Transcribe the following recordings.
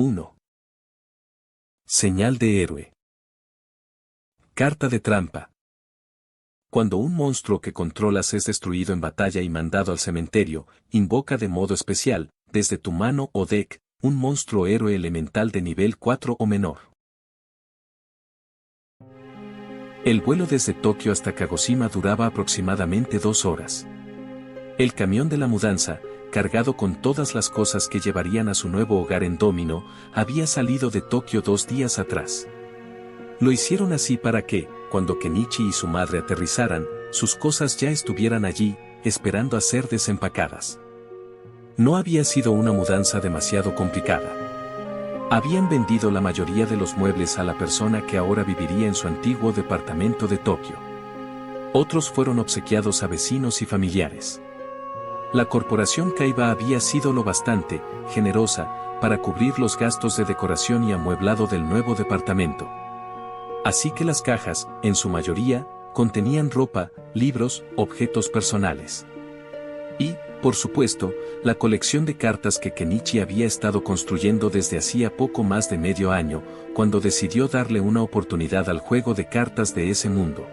1. Señal de héroe. Carta de trampa. Cuando un monstruo que controlas es destruido en batalla y mandado al cementerio, invoca de modo especial, desde tu mano o deck, un monstruo héroe elemental de nivel 4 o menor. El vuelo desde Tokio hasta Kagoshima duraba aproximadamente 2 horas. El camión de la mudanza, cargado con todas las cosas que llevarían a su nuevo hogar en Domino, había salido de Tokio 2 días atrás. Lo hicieron así para que, cuando Kenichi y su madre aterrizaran, sus cosas ya estuvieran allí, esperando a ser desempacadas. No había sido una mudanza demasiado complicada. Habían vendido la mayoría de los muebles a la persona que ahora viviría en su antiguo departamento de Tokio. Otros fueron obsequiados a vecinos y familiares. La corporación Kaiba había sido lo bastante generosa para cubrir los gastos de decoración y amueblado del nuevo departamento. Así que las cajas, en su mayoría, contenían ropa, libros, objetos personales. Y, por supuesto, la colección de cartas que Kenichi había estado construyendo desde hacía poco más de medio año, cuando decidió darle una oportunidad al juego de cartas de ese mundo.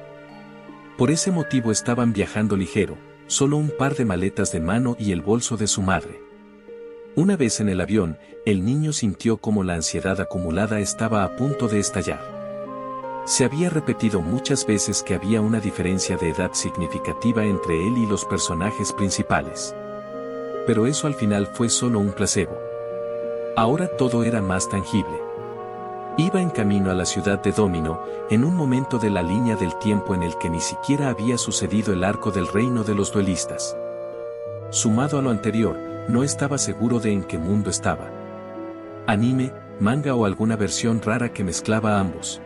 Por ese motivo estaban viajando ligero, solo un par de maletas de mano y el bolso de su madre. Una vez en el avión, el niño sintió como la ansiedad acumulada estaba a punto de estallar. Se había repetido muchas veces que había una diferencia de edad significativa entre él y los personajes principales. Pero eso al final fue solo un placebo. Ahora todo era más tangible. Iba en camino a la ciudad de Domino, en un momento de la línea del tiempo en el que ni siquiera había sucedido el arco del reino de los duelistas. Sumado a lo anterior, no estaba seguro de en qué mundo estaba. Anime, manga o alguna versión rara que mezclaba ambos.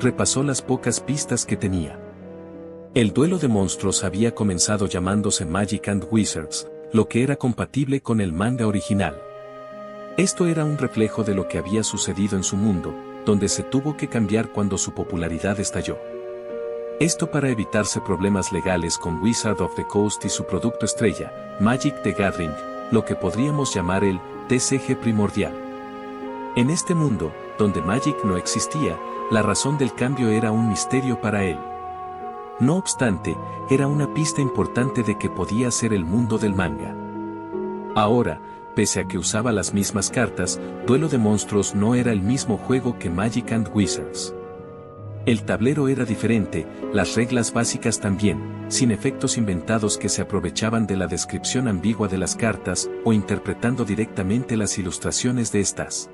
Repasó las pocas pistas que tenía. El duelo de monstruos había comenzado llamándose Magic and Wizards, lo que era compatible con el manga original. Esto era un reflejo de lo que había sucedido en su mundo, donde se tuvo que cambiar cuando su popularidad estalló. Esto para evitarse problemas legales con Wizard of the Coast y su producto estrella, Magic the Gathering, lo que podríamos llamar el TCG primordial. En este mundo, donde Magic no existía, la razón del cambio era un misterio para él. No obstante, era una pista importante de que podía ser el mundo del manga. Ahora, pese a que usaba las mismas cartas, Duelo de Monstruos no era el mismo juego que Magic and Wizards. El tablero era diferente, las reglas básicas también, sin efectos inventados que se aprovechaban de la descripción ambigua de las cartas o interpretando directamente las ilustraciones de estas.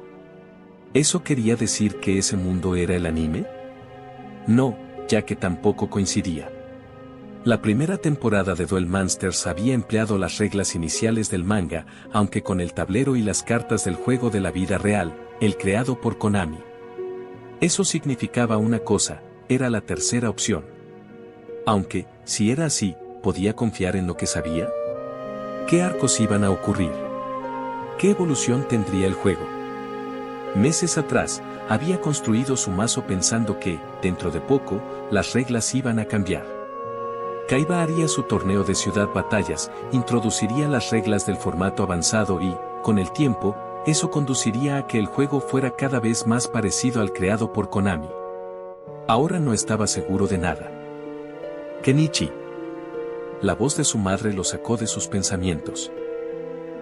¿Eso quería decir que ese mundo era el anime? No, ya que tampoco coincidía. La primera temporada de Duel Monsters había empleado las reglas iniciales del manga, aunque con el tablero y las cartas del juego de la vida real, el creado por Konami. Eso significaba una cosa, era la tercera opción. Aunque, si era así, ¿podía confiar en lo que sabía? ¿Qué arcos iban a ocurrir? ¿Qué evolución tendría el juego? Meses atrás, había construido su mazo pensando que, dentro de poco, las reglas iban a cambiar. Kaiba haría su torneo de ciudad batallas, introduciría las reglas del formato avanzado y, con el tiempo, eso conduciría a que el juego fuera cada vez más parecido al creado por Konami. Ahora no estaba seguro de nada. Kenichi. La voz de su madre lo sacó de sus pensamientos.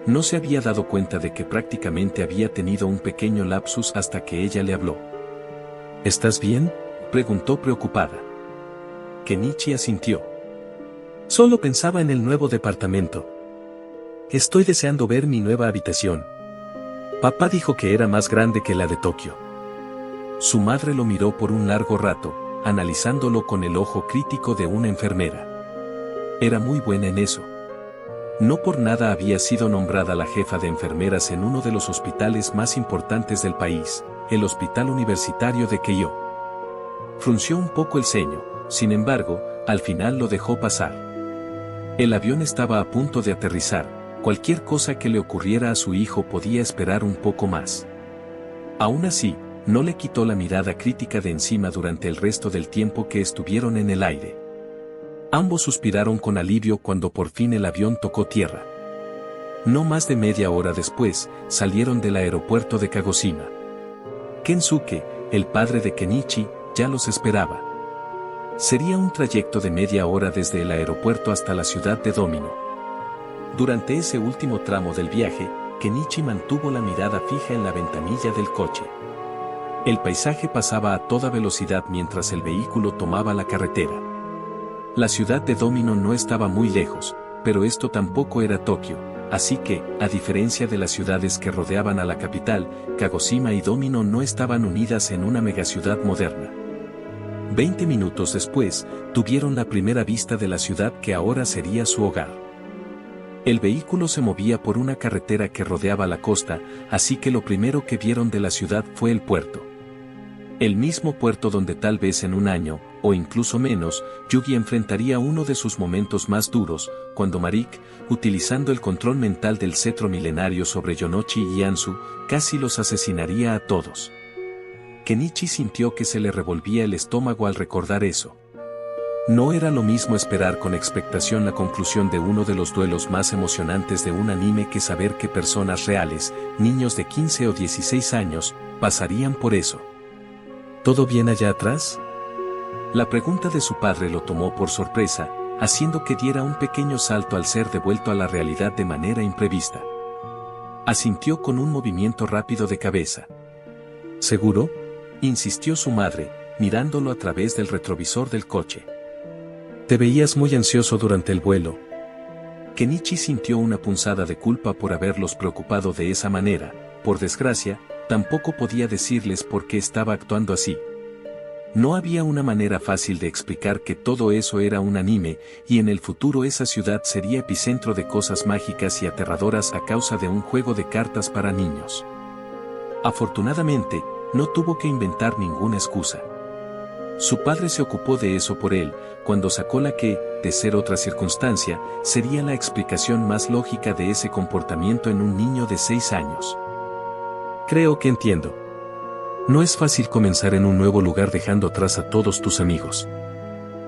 No se había dado cuenta de que prácticamente había tenido un pequeño lapsus hasta que ella le habló. ¿Estás bien?, preguntó preocupada. Kenichi asintió. Solo pensaba en el nuevo departamento. Estoy deseando ver mi nueva habitación. Papá dijo que era más grande que la de Tokio. Su madre lo miró por un largo rato, analizándolo con el ojo crítico de una enfermera. Era muy buena en eso. No por nada había sido nombrada la jefa de enfermeras en uno de los hospitales más importantes del país, el Hospital Universitario de Keio. Frunció un poco el ceño, sin embargo, al final lo dejó pasar. El avión estaba a punto de aterrizar, cualquier cosa que le ocurriera a su hijo podía esperar un poco más. Aún así, no le quitó la mirada crítica de encima durante el resto del tiempo que estuvieron en el aire. Ambos suspiraron con alivio cuando por fin el avión tocó tierra. No más de media hora después, salieron del aeropuerto de Kagoshima. Kensuke, el padre de Kenichi, ya los esperaba. Sería un trayecto de media hora desde el aeropuerto hasta la ciudad de Domino. Durante ese último tramo del viaje, Kenichi mantuvo la mirada fija en la ventanilla del coche. El paisaje pasaba a toda velocidad mientras el vehículo tomaba la carretera. La ciudad de Domino no estaba muy lejos, pero esto tampoco era Tokio, así que, a diferencia de las ciudades que rodeaban a la capital, Kagoshima y Domino no estaban unidas en una megaciudad moderna. 20 minutos después, tuvieron la primera vista de la ciudad que ahora sería su hogar. El vehículo se movía por una carretera que rodeaba la costa, así que lo primero que vieron de la ciudad fue el puerto. El mismo puerto donde tal vez en un año, o incluso menos, Yugi enfrentaría uno de sus momentos más duros, cuando Marik, utilizando el control mental del cetro milenario sobre Yonochi y Anzu, casi los asesinaría a todos. Kenichi sintió que se le revolvía el estómago al recordar eso. No era lo mismo esperar con expectación la conclusión de uno de los duelos más emocionantes de un anime que saber que personas reales, niños de 15 o 16 años, pasarían por eso. ¿Todo bien allá atrás? La pregunta de su padre lo tomó por sorpresa, haciendo que diera un pequeño salto al ser devuelto a la realidad de manera imprevista. Asintió con un movimiento rápido de cabeza. ¿Seguro?, insistió su madre, mirándolo a través del retrovisor del coche. Te veías muy ansioso durante el vuelo. Kenichi sintió una punzada de culpa por haberlos preocupado de esa manera. Por desgracia, tampoco podía decirles por qué estaba actuando así. No había una manera fácil de explicar que todo eso era un anime, y en el futuro esa ciudad sería epicentro de cosas mágicas y aterradoras a causa de un juego de cartas para niños. Afortunadamente, no tuvo que inventar ninguna excusa. Su padre se ocupó de eso por él, cuando sacó la que, de ser otra circunstancia, sería la explicación más lógica de ese comportamiento en un niño de 6 años. Creo que entiendo. No es fácil comenzar en un nuevo lugar dejando atrás a todos tus amigos.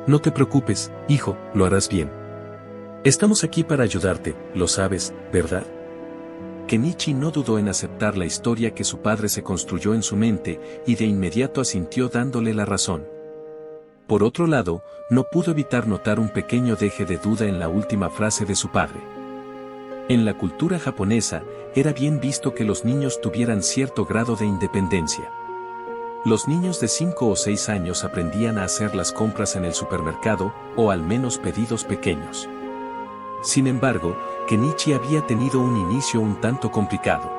No te preocupes, hijo, lo harás bien. Estamos aquí para ayudarte, lo sabes, ¿verdad? Kenichi no dudó en aceptar la historia que su padre se construyó en su mente, y de inmediato asintió dándole la razón. Por otro lado, no pudo evitar notar un pequeño deje de duda en la última frase de su padre. En la cultura japonesa, era bien visto que los niños tuvieran cierto grado de independencia. Los niños de 5 o 6 años aprendían a hacer las compras en el supermercado, o al menos pedidos pequeños. Sin embargo, Kenichi había tenido un inicio un tanto complicado.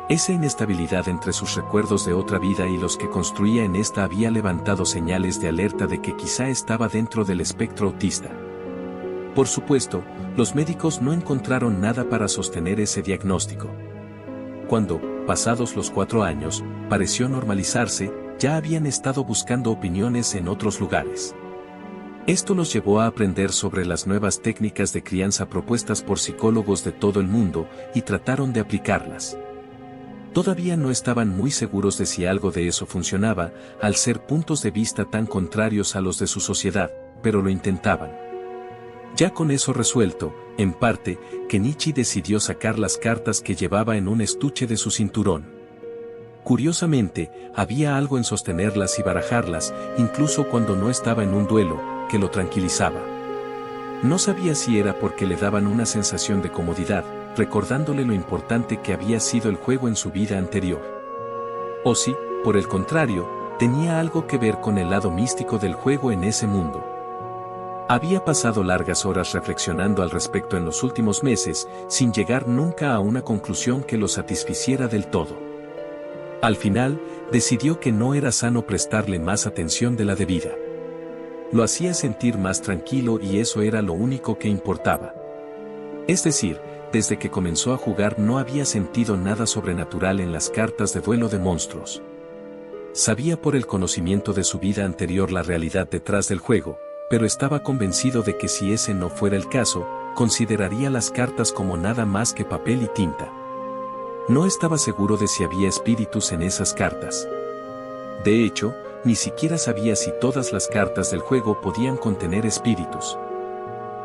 Esa inestabilidad entre sus recuerdos de otra vida y los que construía en esta había levantado señales de alerta de que quizá estaba dentro del espectro autista. Por supuesto, los médicos no encontraron nada para sostener ese diagnóstico. Cuando, pasados los 4 años, pareció normalizarse, ya habían estado buscando opiniones en otros lugares. Esto los llevó a aprender sobre las nuevas técnicas de crianza propuestas por psicólogos de todo el mundo, y trataron de aplicarlas. Todavía no estaban muy seguros de si algo de eso funcionaba, al ser puntos de vista tan contrarios a los de su sociedad, pero lo intentaban. Ya con eso resuelto, en parte, Kenichi decidió sacar las cartas que llevaba en un estuche de su cinturón. Curiosamente, había algo en sostenerlas y barajarlas, incluso cuando no estaba en un duelo, que lo tranquilizaba. No sabía si era porque le daban una sensación de comodidad, recordándole lo importante que había sido el juego en su vida anterior. O si, por el contrario, tenía algo que ver con el lado místico del juego en ese mundo. Había pasado largas horas reflexionando al respecto en los últimos meses, sin llegar nunca a una conclusión que lo satisficiera del todo. Al final, decidió que no era sano prestarle más atención de la debida. Lo hacía sentir más tranquilo y eso era lo único que importaba. Es decir, desde que comenzó a jugar no había sentido nada sobrenatural en las cartas de duelo de monstruos. Sabía por el conocimiento de su vida anterior la realidad detrás del juego, pero estaba convencido de que si ese no fuera el caso, consideraría las cartas como nada más que papel y tinta. No estaba seguro de si había espíritus en esas cartas. De hecho, ni siquiera sabía si todas las cartas del juego podían contener espíritus.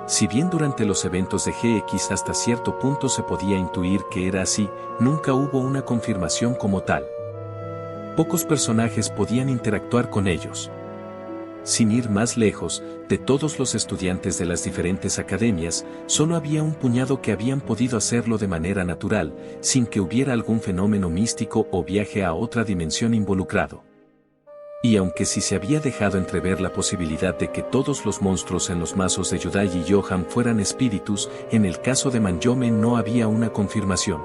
Si bien durante los eventos de GX hasta cierto punto se podía intuir que era así, nunca hubo una confirmación como tal. Pocos personajes podían interactuar con ellos. Sin ir más lejos, de todos los estudiantes de las diferentes academias, solo había un puñado que habían podido hacerlo de manera natural, sin que hubiera algún fenómeno místico o viaje a otra dimensión involucrado. Y aunque sí se había dejado entrever la posibilidad de que todos los monstruos en los mazos de Yudai y Johan fueran espíritus, en el caso de Manjome no había una confirmación.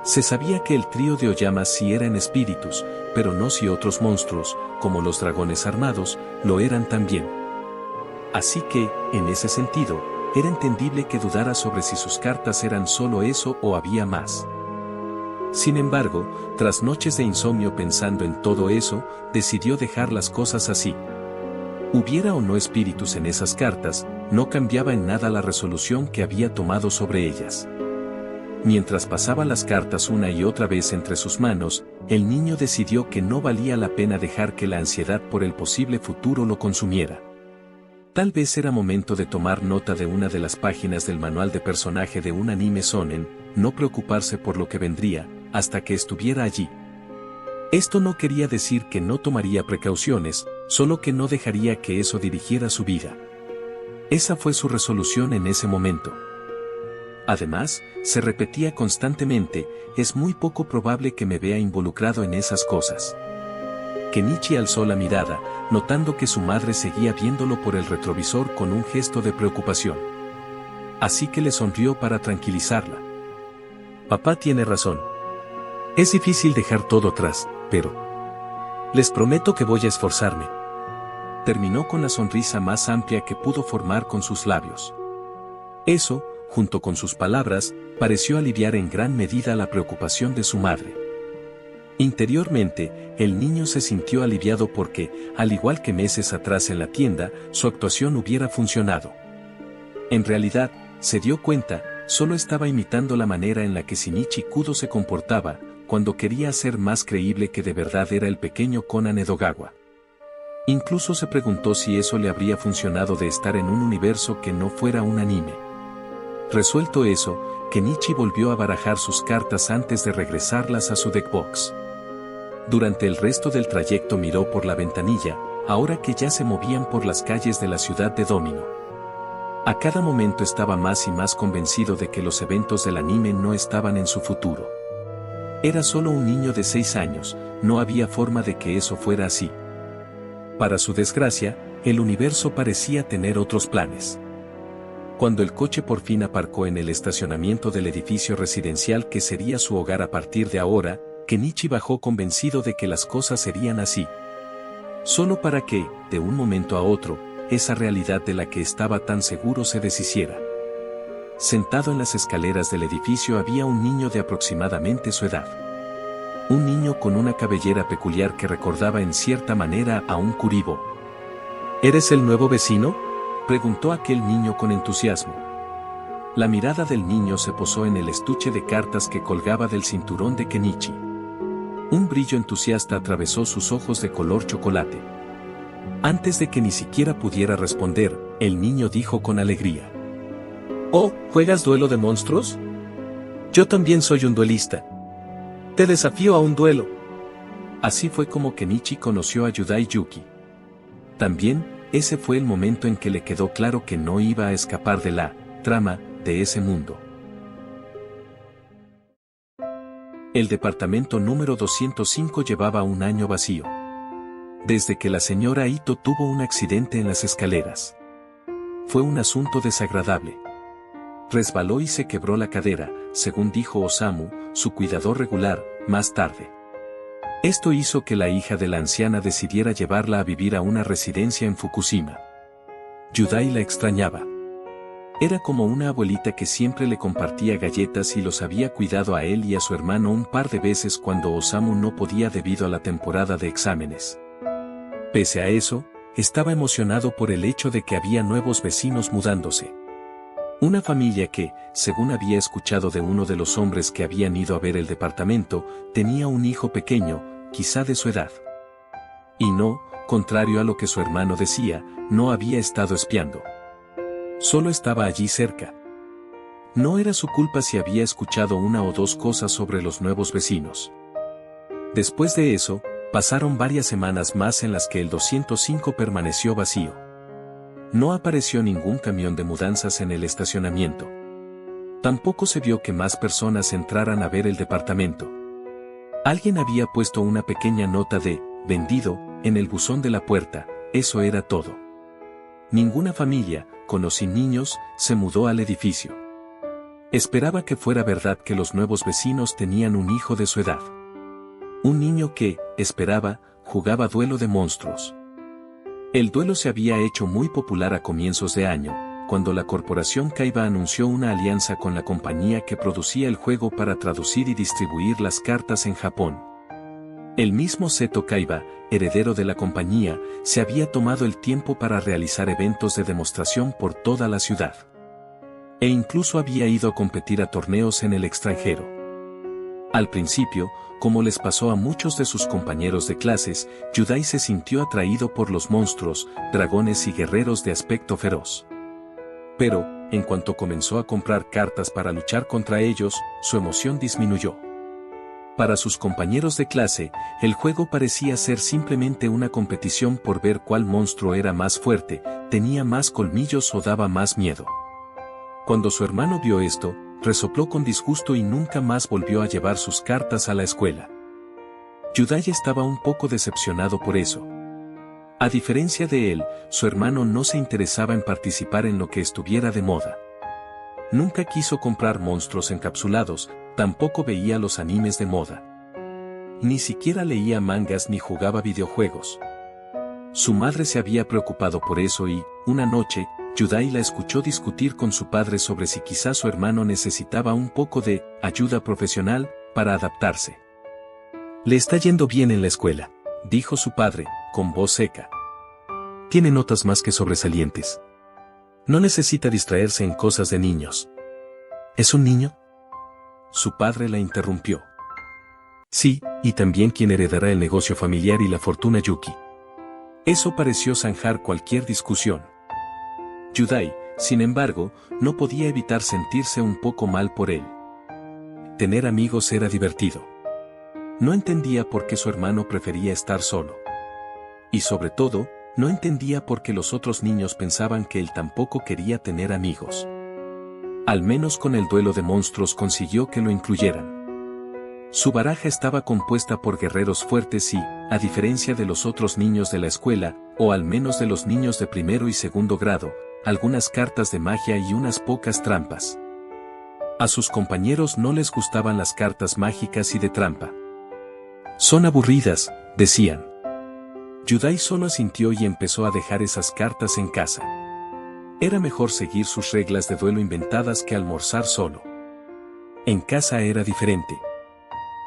Se sabía que el trío de Oyama sí eran espíritus, pero no si otros monstruos, como los dragones armados, lo eran también. Así que, en ese sentido, era entendible que dudara sobre si sus cartas eran solo eso o había más. Sin embargo, tras noches de insomnio pensando en todo eso, decidió dejar las cosas así. Hubiera o no espíritus en esas cartas, no cambiaba en nada la resolución que había tomado sobre ellas. Mientras pasaba las cartas una y otra vez entre sus manos, el niño decidió que no valía la pena dejar que la ansiedad por el posible futuro lo consumiera. Tal vez era momento de tomar nota de una de las páginas del manual de personaje de un anime shonen, no preocuparse por lo que vendría, hasta que estuviera allí. Esto no quería decir que no tomaría precauciones, solo que no dejaría que eso dirigiera su vida. Esa fue su resolución en ese momento. Además, se repetía constantemente, es muy poco probable que me vea involucrado en esas cosas. Kenichi alzó la mirada, notando que su madre seguía viéndolo por el retrovisor con un gesto de preocupación. Así que le sonrió para tranquilizarla. Papá tiene razón. Es difícil dejar todo atrás, pero les prometo que voy a esforzarme. Terminó con la sonrisa más amplia que pudo formar con sus labios. Eso, junto con sus palabras, pareció aliviar en gran medida la preocupación de su madre. Interiormente, el niño se sintió aliviado porque, al igual que meses atrás en la tienda, su actuación hubiera funcionado. En realidad, se dio cuenta, solo estaba imitando la manera en la que Shinichi Kudo se comportaba, cuando quería hacer más creíble que de verdad era el pequeño Conan Edogawa. Incluso se preguntó si eso le habría funcionado de estar en un universo que no fuera un anime. Resuelto eso, Kenichi volvió a barajar sus cartas antes de regresarlas a su deckbox. Durante el resto del trayecto miró por la ventanilla, ahora que ya se movían por las calles de la ciudad de Domino. A cada momento estaba más y más convencido de que los eventos del anime no estaban en su futuro. Era solo un niño de 6 años, no había forma de que eso fuera así. Para su desgracia, el universo parecía tener otros planes. Cuando el coche por fin aparcó en el estacionamiento del edificio residencial que sería su hogar a partir de ahora, Kenichi bajó convencido de que las cosas serían así. Solo para que, de un momento a otro, esa realidad de la que estaba tan seguro se deshiciera. Sentado en las escaleras del edificio había un niño de aproximadamente su edad. Un niño con una cabellera peculiar que recordaba en cierta manera a un kuribo. ¿Eres el nuevo vecino?, preguntó aquel niño con entusiasmo. La mirada del niño se posó en el estuche de cartas que colgaba del cinturón de Kenichi. Un brillo entusiasta atravesó sus ojos de color chocolate. Antes de que ni siquiera pudiera responder, el niño dijo con alegría: «Oh, ¿juegas duelo de monstruos? Yo también soy un duelista. Te desafío a un duelo». Así fue como Kenichi conoció a Yudai Yuki. También, ese fue el momento en que le quedó claro que no iba a escapar de la trama de ese mundo. El departamento número 205 llevaba un año vacío. Desde que la señora Ito tuvo un accidente en las escaleras. Fue un asunto desagradable. Resbaló y se quebró la cadera, según dijo Osamu, su cuidador regular, más tarde. Esto hizo que la hija de la anciana decidiera llevarla a vivir a una residencia en Fukushima. Yudai la extrañaba. Era como una abuelita que siempre le compartía galletas y los había cuidado a él y a su hermano un par de veces cuando Osamu no podía debido a la temporada de exámenes. Pese a eso, estaba emocionado por el hecho de que había nuevos vecinos mudándose. Una familia que, según había escuchado de uno de los hombres que habían ido a ver el departamento, tenía un hijo pequeño, quizá de su edad. Y no, contrario a lo que su hermano decía, no había estado espiando. Solo estaba allí cerca. No era su culpa si había escuchado una o dos cosas sobre los nuevos vecinos. Después de eso, pasaron varias semanas más en las que el 205 permaneció vacío. No apareció ningún camión de mudanzas en el estacionamiento. Tampoco se vio que más personas entraran a ver el departamento. Alguien había puesto una pequeña nota de «vendido» en el buzón de la puerta, eso era todo. Ninguna familia, con o sin niños, se mudó al edificio. Esperaba que fuera verdad que los nuevos vecinos tenían un hijo de su edad. Un niño que, esperaba, jugaba duelo de monstruos. El duelo se había hecho muy popular a comienzos de año, cuando la corporación Kaiba anunció una alianza con la compañía que producía el juego para traducir y distribuir las cartas en Japón. El mismo Seto Kaiba, heredero de la compañía, se había tomado el tiempo para realizar eventos de demostración por toda la ciudad. E incluso había ido a competir a torneos en el extranjero. Al principio, como les pasó a muchos de sus compañeros de clases, Yudai se sintió atraído por los monstruos, dragones y guerreros de aspecto feroz. Pero, en cuanto comenzó a comprar cartas para luchar contra ellos, su emoción disminuyó. Para sus compañeros de clase, el juego parecía ser simplemente una competición por ver cuál monstruo era más fuerte, tenía más colmillos o daba más miedo. Cuando su hermano vio esto, resopló con disgusto y nunca más volvió a llevar sus cartas a la escuela. Yudai estaba un poco decepcionado por eso. A diferencia de él, su hermano no se interesaba en participar en lo que estuviera de moda. Nunca quiso comprar monstruos encapsulados, tampoco veía los animes de moda. Ni siquiera leía mangas ni jugaba videojuegos. Su madre se había preocupado por eso y, una noche, Yudai la escuchó discutir con su padre sobre si quizás su hermano necesitaba un poco de ayuda profesional para adaptarse. «Le está yendo bien en la escuela», dijo su padre, con voz seca. «Tiene notas más que sobresalientes. No necesita distraerse en cosas de niños». «¿Es un niño?», su padre la interrumpió. «Sí, y también quien heredará el negocio familiar y la fortuna Yuki». Eso pareció zanjar cualquier discusión. Yudai, sin embargo, no podía evitar sentirse un poco mal por él. Tener amigos era divertido. No entendía por qué su hermano prefería estar solo. Y sobre todo, no entendía por qué los otros niños pensaban que él tampoco quería tener amigos. Al menos con el duelo de monstruos consiguió que lo incluyeran. Su baraja estaba compuesta por guerreros fuertes y, a diferencia de los otros niños de la escuela, o al menos de los niños de primero y segundo grado, algunas cartas de magia y unas pocas trampas. A sus compañeros no les gustaban las cartas mágicas y de trampa. «Son aburridas», decían. Yudai solo asintió y empezó a dejar esas cartas en casa. Era mejor seguir sus reglas de duelo inventadas que almorzar solo. En casa era diferente.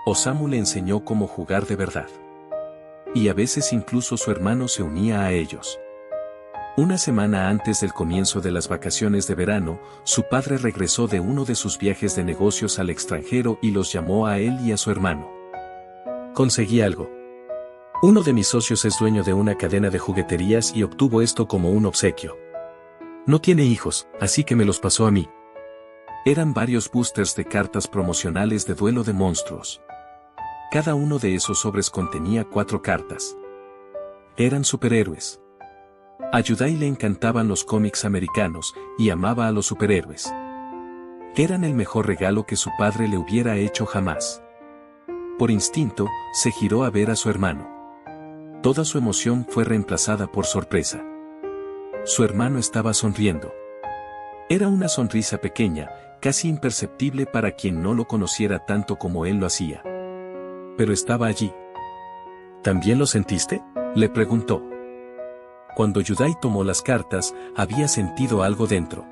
Osamu le enseñó cómo jugar de verdad. Y a veces incluso su hermano se unía a ellos. Una semana antes del comienzo de las vacaciones de verano, su padre regresó de uno de sus viajes de negocios al extranjero y los llamó a él y a su hermano. «Conseguí algo. Uno de mis socios es dueño de una cadena de jugueterías y obtuvo esto como un obsequio. No tiene hijos, así que me los pasó a mí». Eran varios boosters de cartas promocionales de duelo de monstruos. Cada uno de esos sobres contenía 4 cartas. Eran superhéroes. A Yudai le encantaban los cómics americanos, y amaba a los superhéroes. Eran el mejor regalo que su padre le hubiera hecho jamás. Por instinto, se giró a ver a su hermano. Toda su emoción fue reemplazada por sorpresa. Su hermano estaba sonriendo. Era una sonrisa pequeña, casi imperceptible para quien no lo conociera tanto como él lo hacía. Pero estaba allí. «¿También lo sentiste?», le preguntó. Cuando Yudai tomó las cartas, había sentido algo dentro.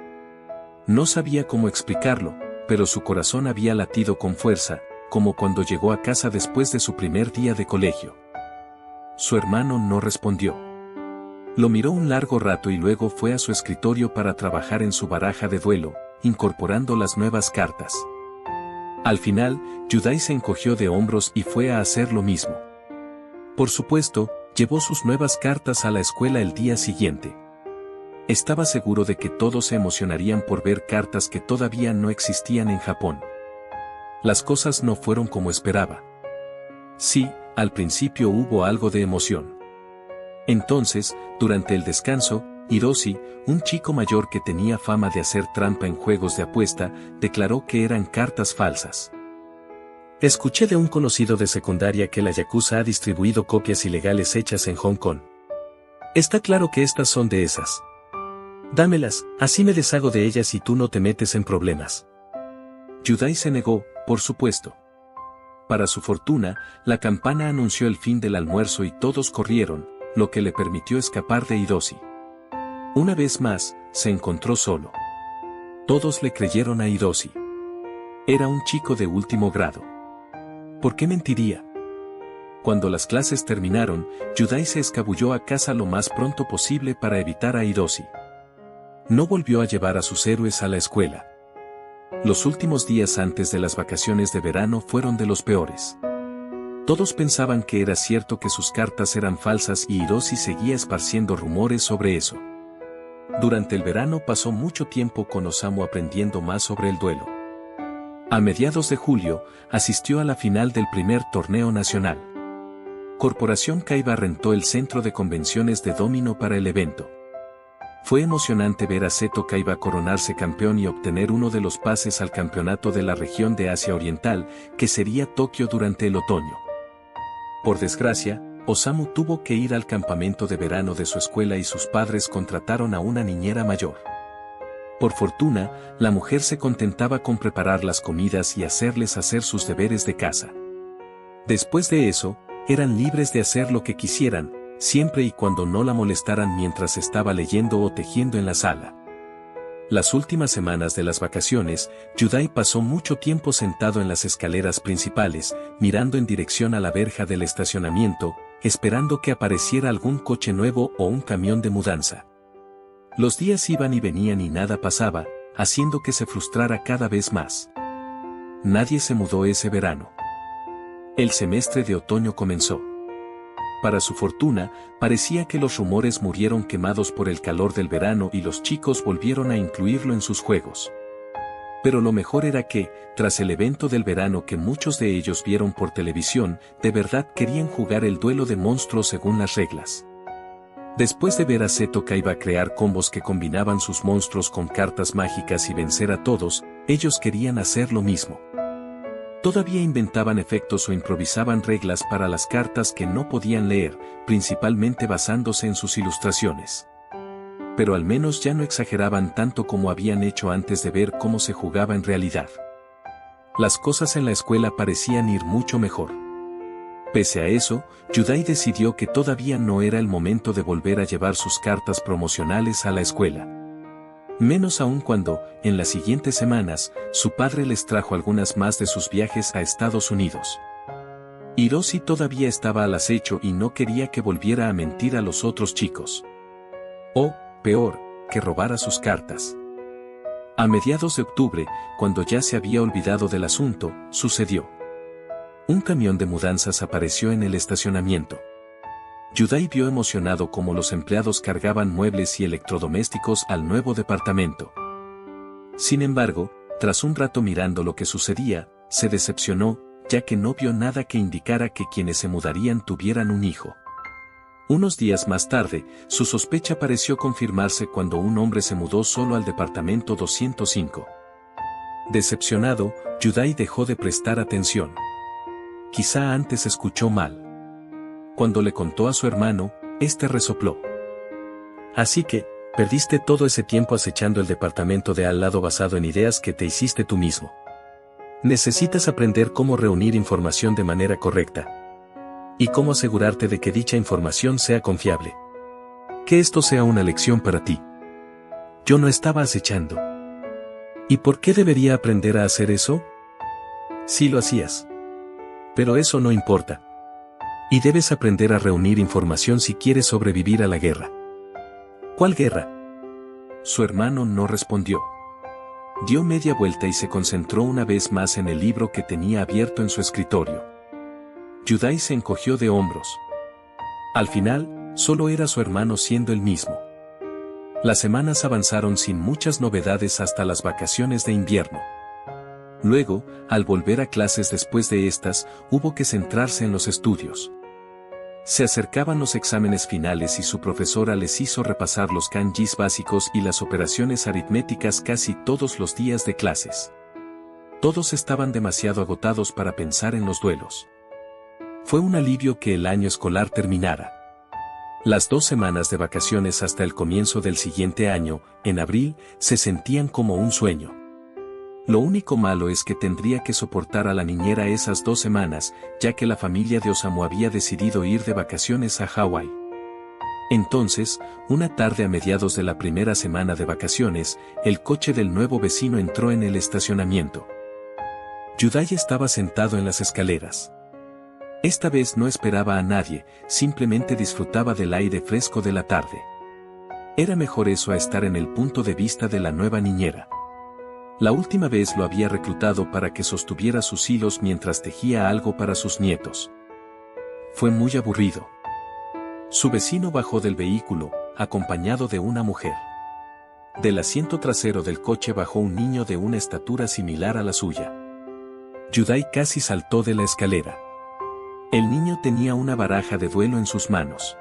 No sabía cómo explicarlo, pero su corazón había latido con fuerza, como cuando llegó a casa después de su primer día de colegio. Su hermano no respondió. Lo miró un largo rato y luego fue a su escritorio para trabajar en su baraja de duelo, incorporando las nuevas cartas. Al final, Yudai se encogió de hombros y fue a hacer lo mismo. Por supuesto, llevó sus nuevas cartas a la escuela el día siguiente. Estaba seguro de que todos se emocionarían por ver cartas que todavía no existían en Japón. Las cosas no fueron como esperaba. Sí, al principio hubo algo de emoción. Entonces, durante el descanso, Hiroshi, un chico mayor que tenía fama de hacer trampa en juegos de apuesta, declaró que eran cartas falsas. Escuché de un conocido de secundaria que la Yakuza ha distribuido copias ilegales hechas en Hong Kong. Está claro que estas son de esas. Dámelas, así me deshago de ellas y tú no te metes en problemas. Yudai se negó, por supuesto. Para su fortuna, la campana anunció el fin del almuerzo y todos corrieron, lo que le permitió escapar de Hiroshi. Una vez más, se encontró solo. Todos le creyeron a Hiroshi. Era un chico de último grado. ¿Por qué mentiría? Cuando las clases terminaron, Yudai se escabulló a casa lo más pronto posible para evitar a Hiroshi. No volvió a llevar a sus héroes a la escuela. Los últimos días antes de las vacaciones de verano fueron de los peores. Todos pensaban que era cierto que sus cartas eran falsas y Hiroshi seguía esparciendo rumores sobre eso. Durante el verano pasó mucho tiempo con Osamu aprendiendo más sobre el duelo. A mediados de julio, asistió a la final del primer torneo nacional. Corporación Kaiba rentó el centro de convenciones de Domino para el evento. Fue emocionante ver a Seto Kaiba coronarse campeón y obtener uno de los pases al campeonato de la región de Asia Oriental, que sería Tokio durante el otoño. Por desgracia, Osamu tuvo que ir al campamento de verano de su escuela y sus padres contrataron a una niñera mayor. Por fortuna, la mujer se contentaba con preparar las comidas y hacerles hacer sus deberes de casa. Después de eso, eran libres de hacer lo que quisieran, siempre y cuando no la molestaran mientras estaba leyendo o tejiendo en la sala. Las últimas semanas de las vacaciones, Yudai pasó mucho tiempo sentado en las escaleras principales, mirando en dirección a la verja del estacionamiento, esperando que apareciera algún coche nuevo o un camión de mudanza. Los días iban y venían y nada pasaba, haciendo que se frustrara cada vez más. Nadie se mudó ese verano. El semestre de otoño comenzó. Para su fortuna, parecía que los rumores murieron quemados por el calor del verano y los chicos volvieron a incluirlo en sus juegos. Pero lo mejor era que, tras el evento del verano que muchos de ellos vieron por televisión, de verdad querían jugar el duelo de monstruos según las reglas. Después de ver a Seto Kaiba crear combos que combinaban sus monstruos con cartas mágicas y vencer a todos, ellos querían hacer lo mismo. Todavía inventaban efectos o improvisaban reglas para las cartas que no podían leer, principalmente basándose en sus ilustraciones. Pero al menos ya no exageraban tanto como habían hecho antes de ver cómo se jugaba en realidad. Las cosas en la escuela parecían ir mucho mejor. Pese a eso, Yudai decidió que todavía no era el momento de volver a llevar sus cartas promocionales a la escuela. Menos aún cuando, en las siguientes semanas, su padre les trajo algunas más de sus viajes a Estados Unidos. Hiroshi todavía estaba al acecho y no quería que volviera a mentir a los otros chicos. O, peor, que robara sus cartas. A mediados de octubre, cuando ya se había olvidado del asunto, sucedió. Un camión de mudanzas apareció en el estacionamiento. Yudai vio emocionado cómo los empleados cargaban muebles y electrodomésticos al nuevo departamento. Sin embargo, tras un rato mirando lo que sucedía, se decepcionó, ya que no vio nada que indicara que quienes se mudarían tuvieran un hijo. Unos días más tarde, su sospecha pareció confirmarse cuando un hombre se mudó solo al departamento 205. Decepcionado, Yudai dejó de prestar atención. Quizá antes escuchó mal. Cuando le contó a su hermano, este resopló. Así que, perdiste todo ese tiempo acechando el departamento de al lado basado en ideas que te hiciste tú mismo. Necesitas aprender cómo reunir información de manera correcta. Y cómo asegurarte de que dicha información sea confiable. Que esto sea una lección para ti. Yo no estaba acechando. ¿Y por qué debería aprender a hacer eso? Sí lo hacías. Pero eso no importa. Y debes aprender a reunir información si quieres sobrevivir a la guerra. ¿Cuál guerra? Su hermano no respondió. Dio media vuelta y se concentró una vez más en el libro que tenía abierto en su escritorio. Yudai se encogió de hombros. Al final, solo era su hermano siendo el mismo. Las semanas avanzaron sin muchas novedades hasta las vacaciones de invierno. Luego, al volver a clases después de estas, hubo que centrarse en los estudios. Se acercaban los exámenes finales y su profesora les hizo repasar los kanjis básicos y las operaciones aritméticas casi todos los días de clases. Todos estaban demasiado agotados para pensar en los duelos. Fue un alivio que el año escolar terminara. Las 2 semanas de vacaciones hasta el comienzo del siguiente año, en abril, se sentían como un sueño. Lo único malo es que tendría que soportar a la niñera esas 2 semanas, ya que la familia de Osamu había decidido ir de vacaciones a Hawái. Entonces, una tarde a mediados de la primera semana de vacaciones, el coche del nuevo vecino entró en el estacionamiento. Yudai estaba sentado en las escaleras. Esta vez no esperaba a nadie, simplemente disfrutaba del aire fresco de la tarde. Era mejor eso a estar en el punto de vista de la nueva niñera. La última vez lo había reclutado para que sostuviera sus hilos mientras tejía algo para sus nietos. Fue muy aburrido. Su vecino bajó del vehículo, acompañado de una mujer. Del asiento trasero del coche bajó un niño de una estatura similar a la suya. Yudai casi saltó de la escalera. El niño tenía una baraja de duelo en sus manos.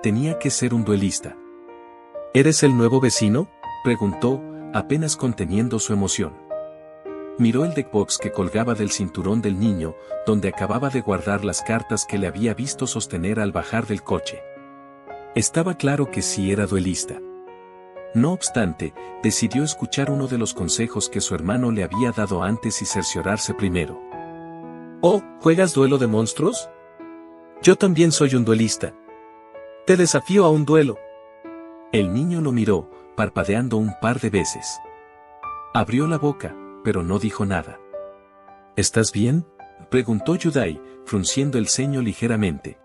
Tenía que ser un duelista. ¿Eres el nuevo vecino?, preguntó, apenas conteniendo su emoción. Miró el deckbox que colgaba del cinturón del niño, donde acababa de guardar las cartas que le había visto sostener al bajar del coche. Estaba claro que sí era duelista. No obstante, decidió escuchar uno de los consejos que su hermano le había dado antes y cerciorarse primero. «Oh, ¿juegas duelo de monstruos? Yo también soy un duelista. Te desafío a un duelo». El niño lo miró, parpadeando un par de veces. Abrió la boca, pero no dijo nada. ¿Estás bien?, preguntó Yudai, frunciendo el ceño ligeramente.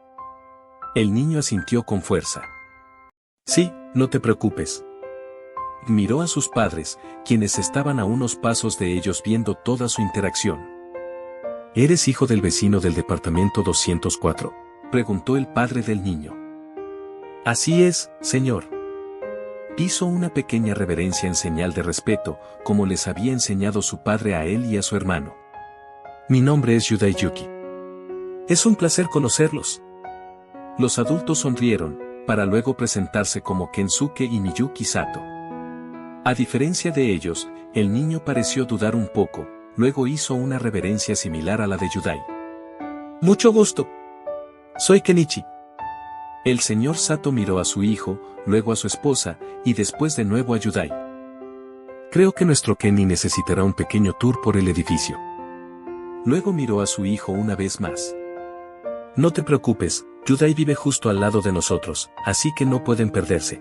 El niño asintió con fuerza. Sí, no te preocupes. Miró a sus padres, quienes estaban a unos pasos de ellos viendo toda su interacción. ¿Eres hijo del vecino del departamento 204? Preguntó el padre del niño. Así es, señor. Hizo una pequeña reverencia en señal de respeto, como les había enseñado su padre a él y a su hermano. Mi nombre es Yudai Yuki. Es un placer conocerlos. Los adultos sonrieron, para luego presentarse como Kensuke y Miyuki Sato. A diferencia de ellos, el niño pareció dudar un poco, luego hizo una reverencia similar a la de Yudai. Mucho gusto. Soy Kenichi. El señor Sato miró a su hijo, luego a su esposa, y después de nuevo a Yudai. Creo que nuestro Kenny necesitará un pequeño tour por el edificio. Luego miró a su hijo una vez más. No te preocupes, Yudai vive justo al lado de nosotros, así que no pueden perderse.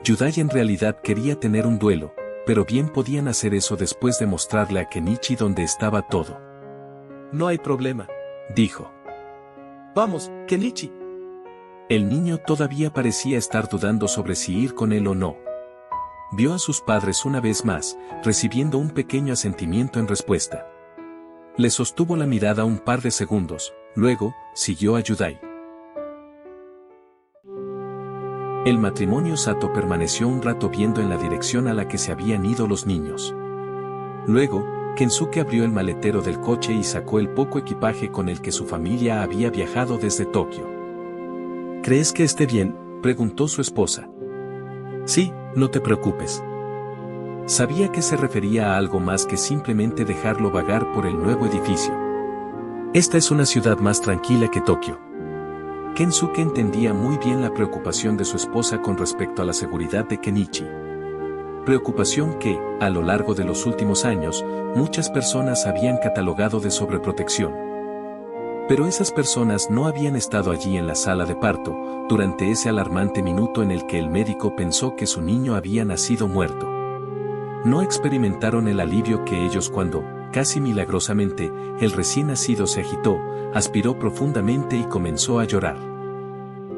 Yudai en realidad quería tener un duelo, pero bien podían hacer eso después de mostrarle a Kenichi dónde estaba todo. No hay problema, dijo. Vamos, Kenichi. El niño todavía parecía estar dudando sobre si ir con él o no. Vio a sus padres una vez más, recibiendo un pequeño asentimiento en respuesta. Le sostuvo la mirada un par de segundos, luego, siguió a Yudai. El matrimonio Sato permaneció un rato viendo en la dirección a la que se habían ido los niños. Luego, Kensuke abrió el maletero del coche y sacó el poco equipaje con el que su familia había viajado desde Tokio. ¿Crees que esté bien?, preguntó su esposa. Sí, no te preocupes. Sabía que se refería a algo más que simplemente dejarlo vagar por el nuevo edificio. Esta es una ciudad más tranquila que Tokio. Kensuke entendía muy bien la preocupación de su esposa con respecto a la seguridad de Kenichi. Preocupación que, a lo largo de los últimos años, muchas personas habían catalogado de sobreprotección. Pero esas personas no habían estado allí en la sala de parto, durante ese alarmante minuto en el que el médico pensó que su niño había nacido muerto. No experimentaron el alivio que ellos cuando, casi milagrosamente, el recién nacido se agitó, aspiró profundamente y comenzó a llorar.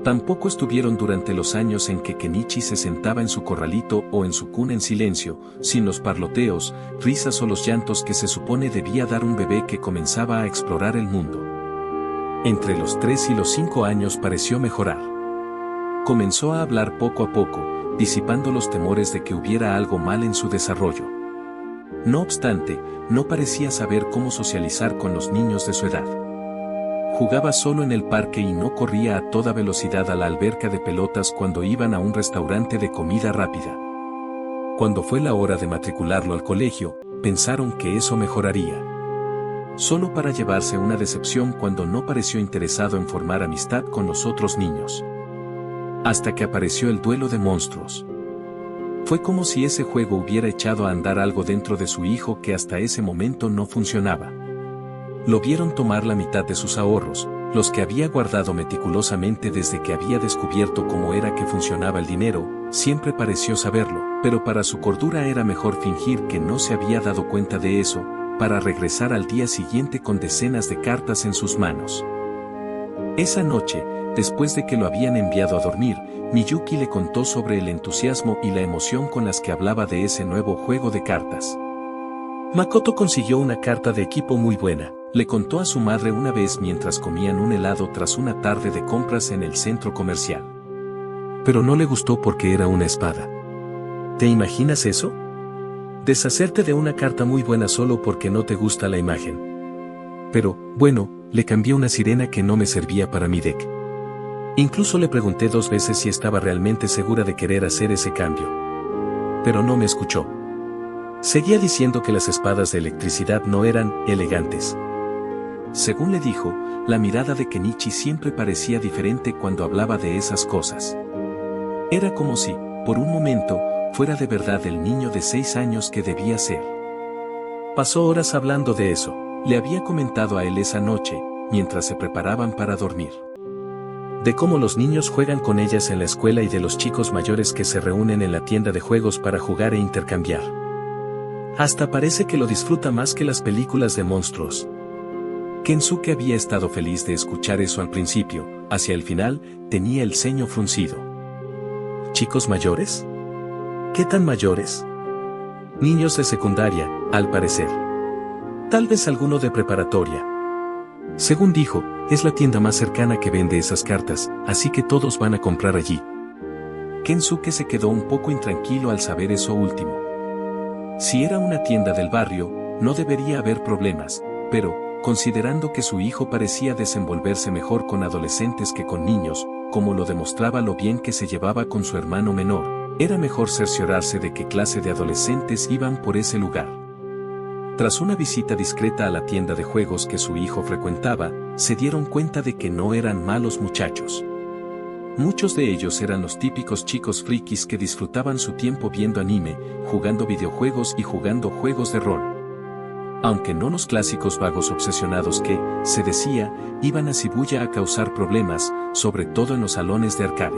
Tampoco estuvieron durante los años en que Kenichi se sentaba en su corralito o en su cuna en silencio, sin los parloteos, risas o los llantos que se supone debía dar un bebé que comenzaba a explorar el mundo. Entre los 3 y los 5 años pareció mejorar. Comenzó a hablar poco a poco, disipando los temores de que hubiera algo mal en su desarrollo. No obstante, no parecía saber cómo socializar con los niños de su edad. Jugaba solo en el parque y no corría a toda velocidad a la alberca de pelotas cuando iban a un restaurante de comida rápida. Cuando fue la hora de matricularlo al colegio, pensaron que eso mejoraría. Solo para llevarse una decepción cuando no pareció interesado en formar amistad con los otros niños. Hasta que apareció el duelo de monstruos. Fue como si ese juego hubiera echado a andar algo dentro de su hijo que hasta ese momento no funcionaba. Lo vieron tomar la mitad de sus ahorros, los que había guardado meticulosamente desde que había descubierto cómo era que funcionaba el dinero. Siempre pareció saberlo, pero para su cordura era mejor fingir que no se había dado cuenta de eso, para regresar al día siguiente con decenas de cartas en sus manos. Esa noche, después de que lo habían enviado a dormir, Miyuki le contó sobre el entusiasmo y la emoción con las que hablaba de ese nuevo juego de cartas. Makoto consiguió una carta de equipo muy buena, le contó a su madre una vez mientras comían un helado tras una tarde de compras en el centro comercial. Pero no le gustó porque era una espada. ¿Te imaginas eso? Deshacerte de una carta muy buena solo porque no te gusta la imagen. Pero, bueno, le cambié una sirena que no me servía para mi deck. Incluso le pregunté 2 veces si estaba realmente segura de querer hacer ese cambio. Pero no me escuchó. Seguía diciendo que las espadas de electricidad no eran elegantes. Según le dijo, la mirada de Kenichi siempre parecía diferente cuando hablaba de esas cosas. Era como si, por un momento, fuera de verdad el niño de 6 años que debía ser. Pasó horas hablando de eso. Le había comentado a él esa noche, mientras se preparaban para dormir. De cómo los niños juegan con ellas en la escuela y de los chicos mayores que se reúnen en la tienda de juegos para jugar e intercambiar. Hasta parece que lo disfruta más que las películas de monstruos. Kensuke había estado feliz de escuchar eso al principio, hacia el final, tenía el ceño fruncido. ¿Chicos mayores? ¿Qué tan mayores? Niños de secundaria, al parecer. Tal vez alguno de preparatoria. Según dijo, es la tienda más cercana que vende esas cartas, así que todos van a comprar allí. Kensuke se quedó un poco intranquilo al saber eso último. Si era una tienda del barrio, no debería haber problemas, pero, considerando que su hijo parecía desenvolverse mejor con adolescentes que con niños, como lo demostraba lo bien que se llevaba con su hermano menor, era mejor cerciorarse de qué clase de adolescentes iban por ese lugar. Tras una visita discreta a la tienda de juegos que su hijo frecuentaba, se dieron cuenta de que no eran malos muchachos. Muchos de ellos eran los típicos chicos frikis que disfrutaban su tiempo viendo anime, jugando videojuegos y jugando juegos de rol. Aunque no los clásicos vagos obsesionados que, se decía, iban a Shibuya a causar problemas, sobre todo en los salones de arcade.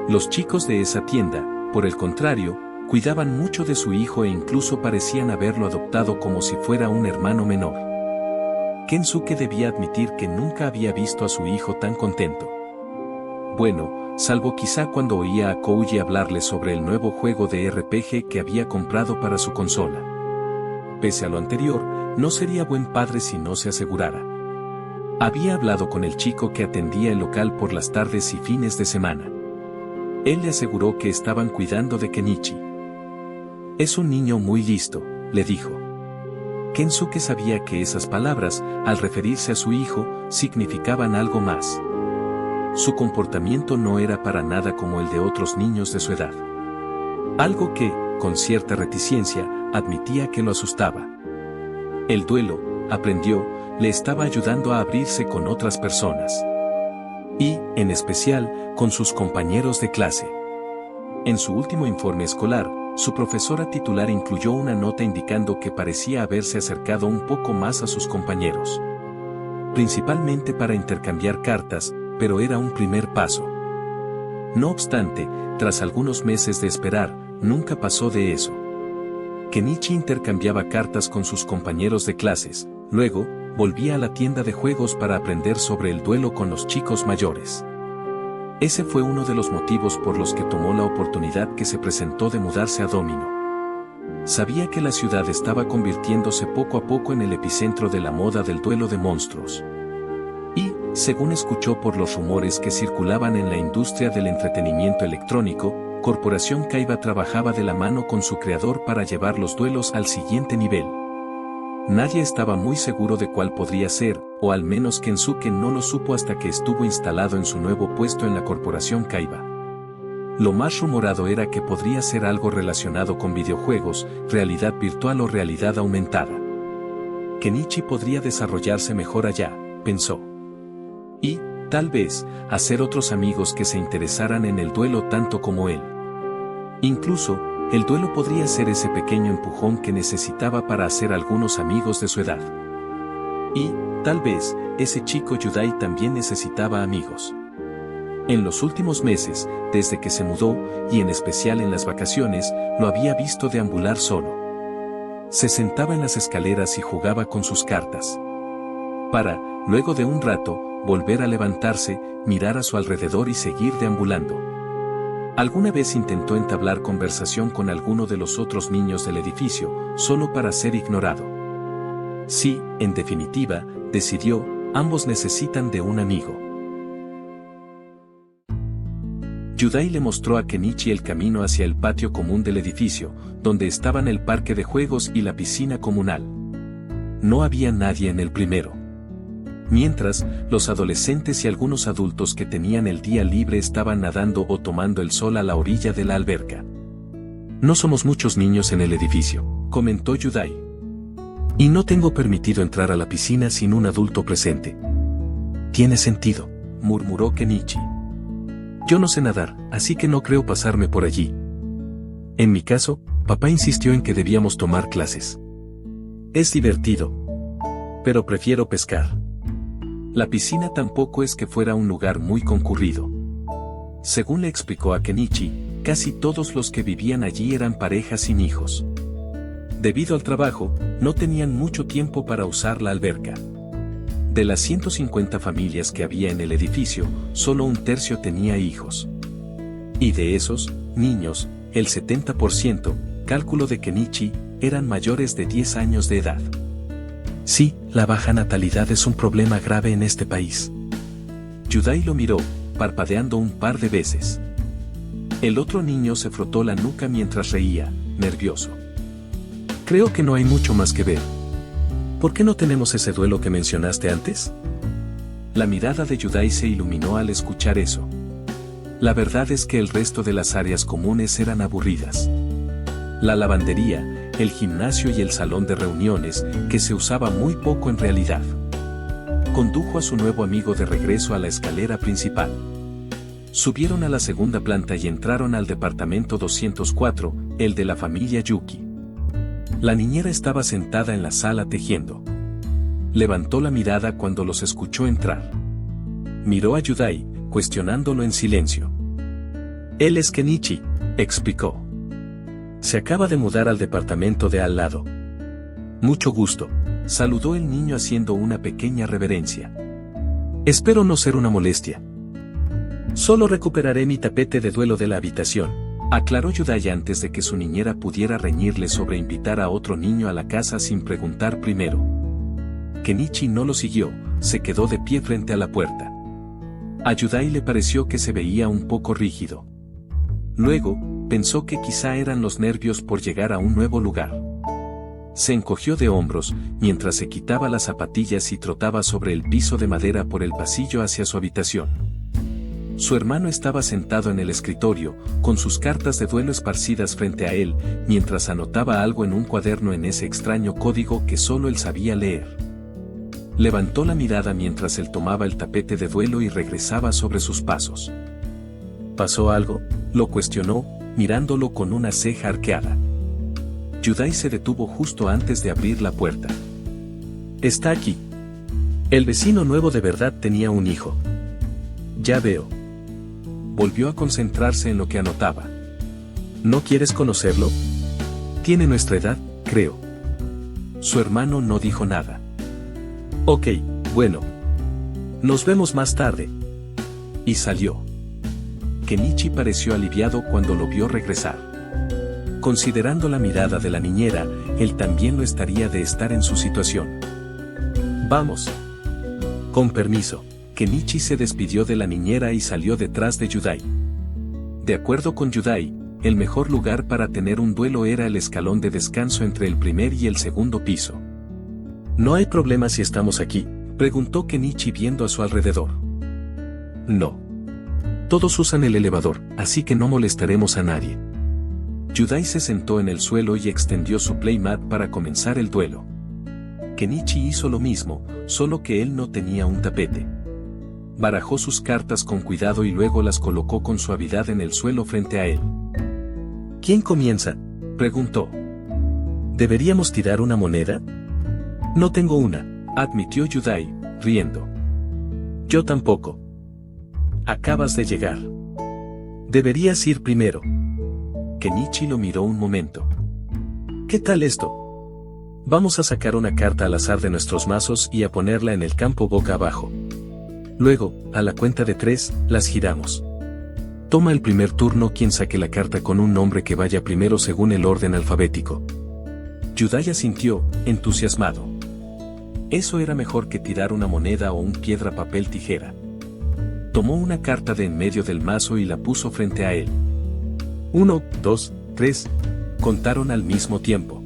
Los chicos de esa tienda, por el contrario, cuidaban mucho de su hijo e incluso parecían haberlo adoptado como si fuera un hermano menor. Kensuke debía admitir que nunca había visto a su hijo tan contento. Bueno, salvo quizá cuando oía a Kouji hablarle sobre el nuevo juego de RPG que había comprado para su consola. Pese a lo anterior, no sería buen padre si no se asegurara. Había hablado con el chico que atendía el local por las tardes y fines de semana. Él le aseguró que estaban cuidando de Kenichi. Es un niño muy listo, le dijo. Kensuke sabía que esas palabras, al referirse a su hijo, significaban algo más. Su comportamiento no era para nada como el de otros niños de su edad. Algo que, con cierta reticencia, admitía que lo asustaba. El duelo, aprendió, le estaba ayudando a abrirse con otras personas. Y, en especial, con sus compañeros de clase. En su último informe escolar, su profesora titular incluyó una nota indicando que parecía haberse acercado un poco más a sus compañeros. Principalmente para intercambiar cartas, pero era un primer paso. No obstante, tras algunos meses de esperar, nunca pasó de eso. Kenichi intercambiaba cartas con sus compañeros de clases, luego, volvía a la tienda de juegos para aprender sobre el duelo con los chicos mayores. Ese fue uno de los motivos por los que tomó la oportunidad que se presentó de mudarse a Domino. Sabía que la ciudad estaba convirtiéndose poco a poco en el epicentro de la moda del duelo de monstruos. Y, según escuchó por los rumores que circulaban en la industria del entretenimiento electrónico, Corporación Kaiba trabajaba de la mano con su creador para llevar los duelos al siguiente nivel. Nadie estaba muy seguro de cuál podría ser, o al menos Kensuke no lo supo hasta que estuvo instalado en su nuevo puesto en la Corporación Kaiba. Lo más rumorado era que podría ser algo relacionado con videojuegos, realidad virtual o realidad aumentada. Kenichi podría desarrollarse mejor allá, pensó. Y, tal vez, hacer otros amigos que se interesaran en el duelo tanto como él. Incluso, el duelo podría ser ese pequeño empujón que necesitaba para hacer algunos amigos de su edad. Y, tal vez, ese chico Yudai también necesitaba amigos. En los últimos meses, desde que se mudó, y en especial en las vacaciones, lo había visto deambular solo. Se sentaba en las escaleras y jugaba con sus cartas. Para, luego de un rato, volver a levantarse, mirar a su alrededor y seguir deambulando. Alguna vez intentó entablar conversación con alguno de los otros niños del edificio, solo para ser ignorado. Sí, en definitiva, decidió, ambos necesitan de un amigo. Yudai le mostró a Kenichi el camino hacia el patio común del edificio, donde estaban el parque de juegos y la piscina comunal. No había nadie en el primero. Mientras, los adolescentes y algunos adultos que tenían el día libre estaban nadando o tomando el sol a la orilla de la alberca. No somos muchos niños en el edificio, comentó Yudai. Y no tengo permitido entrar a la piscina sin un adulto presente. Tiene sentido, murmuró Kenichi. Yo no sé nadar, así que no creo pasarme por allí. En mi caso, papá insistió en que debíamos tomar clases. Es divertido. Pero prefiero pescar. La piscina tampoco es que fuera un lugar muy concurrido. Según le explicó a Kenichi, casi todos los que vivían allí eran parejas sin hijos. Debido al trabajo, no tenían mucho tiempo para usar la alberca. De las 150 familias que había en el edificio, solo un tercio tenía hijos. Y de esos, niños, el 70%, cálculo de Kenichi, eran mayores de 10 años de edad. Sí, la baja natalidad es un problema grave en este país. Yudai lo miró, parpadeando un par de veces. El otro niño se frotó la nuca mientras reía, nervioso. Creo que no hay mucho más que ver. ¿Por qué no tenemos ese duelo que mencionaste antes? La mirada de Yudai se iluminó al escuchar eso. La verdad es que el resto de las áreas comunes eran aburridas. La lavandería, el gimnasio y el salón de reuniones, que se usaba muy poco en realidad. Condujo a su nuevo amigo de regreso a la escalera principal. Subieron a la segunda planta y entraron al departamento 204, el de la familia Yuki. La niñera estaba sentada en la sala tejiendo. Levantó la mirada cuando los escuchó entrar. Miró a Yudai, cuestionándolo en silencio. Él es Kenichi, explicó. Se acaba de mudar al departamento de al lado. Mucho gusto, saludó el niño haciendo una pequeña reverencia. Espero no ser una molestia. Solo recuperaré mi tapete de duelo de la habitación, aclaró Yudai antes de que su niñera pudiera reñirle sobre invitar a otro niño a la casa sin preguntar primero. Kenichi no lo siguió, se quedó de pie frente a la puerta. A Yudai le pareció que se veía un poco rígido. Luego, pensó que quizá eran los nervios por llegar a un nuevo lugar. Se encogió de hombros, mientras se quitaba las zapatillas y trotaba sobre el piso de madera por el pasillo hacia su habitación. Su hermano estaba sentado en el escritorio, con sus cartas de duelo esparcidas frente a él, mientras anotaba algo en un cuaderno en ese extraño código que solo él sabía leer. Levantó la mirada mientras él tomaba el tapete de duelo y regresaba sobre sus pasos. ¿Pasó algo?, lo cuestionó, mirándolo con una ceja arqueada. Yudai se detuvo justo antes de abrir la puerta. Está aquí. El vecino nuevo de verdad tenía un hijo. Ya veo. Volvió a concentrarse en lo que anotaba. ¿No quieres conocerlo? Tiene nuestra edad, creo. Su hermano no dijo nada. Ok, bueno. Nos vemos más tarde. Y salió. Kenichi pareció aliviado cuando lo vio regresar. Considerando la mirada de la niñera, él también lo estaría de estar en su situación. Vamos. Con permiso. Kenichi se despidió de la niñera y salió detrás de Yudai. De acuerdo con Yudai, el mejor lugar para tener un duelo era el escalón de descanso entre el primer y el segundo piso. ¿No hay problema si estamos aquí?, preguntó Kenichi viendo a su alrededor. No. Todos usan el elevador, así que no molestaremos a nadie. Yudai se sentó en el suelo y extendió su playmat para comenzar el duelo. Kenichi hizo lo mismo, solo que él no tenía un tapete. Barajó sus cartas con cuidado y luego las colocó con suavidad en el suelo frente a él. ¿Quién comienza?, preguntó. ¿Deberíamos tirar una moneda? No tengo una, admitió Yudai, riendo. Yo tampoco. Acabas de llegar. Deberías ir primero. Kenichi lo miró un momento. ¿Qué tal esto? Vamos a sacar una carta al azar de nuestros mazos y a ponerla en el campo boca abajo. Luego, a la cuenta de 3, las giramos. Toma el primer turno quien saque la carta con un nombre que vaya primero según el orden alfabético. Yudai asintió, entusiasmado. Eso era mejor que tirar una moneda o un piedra papel tijera. Tomó una carta de en medio del mazo y la puso frente a él. 1, 2, 3. Contaron al mismo tiempo.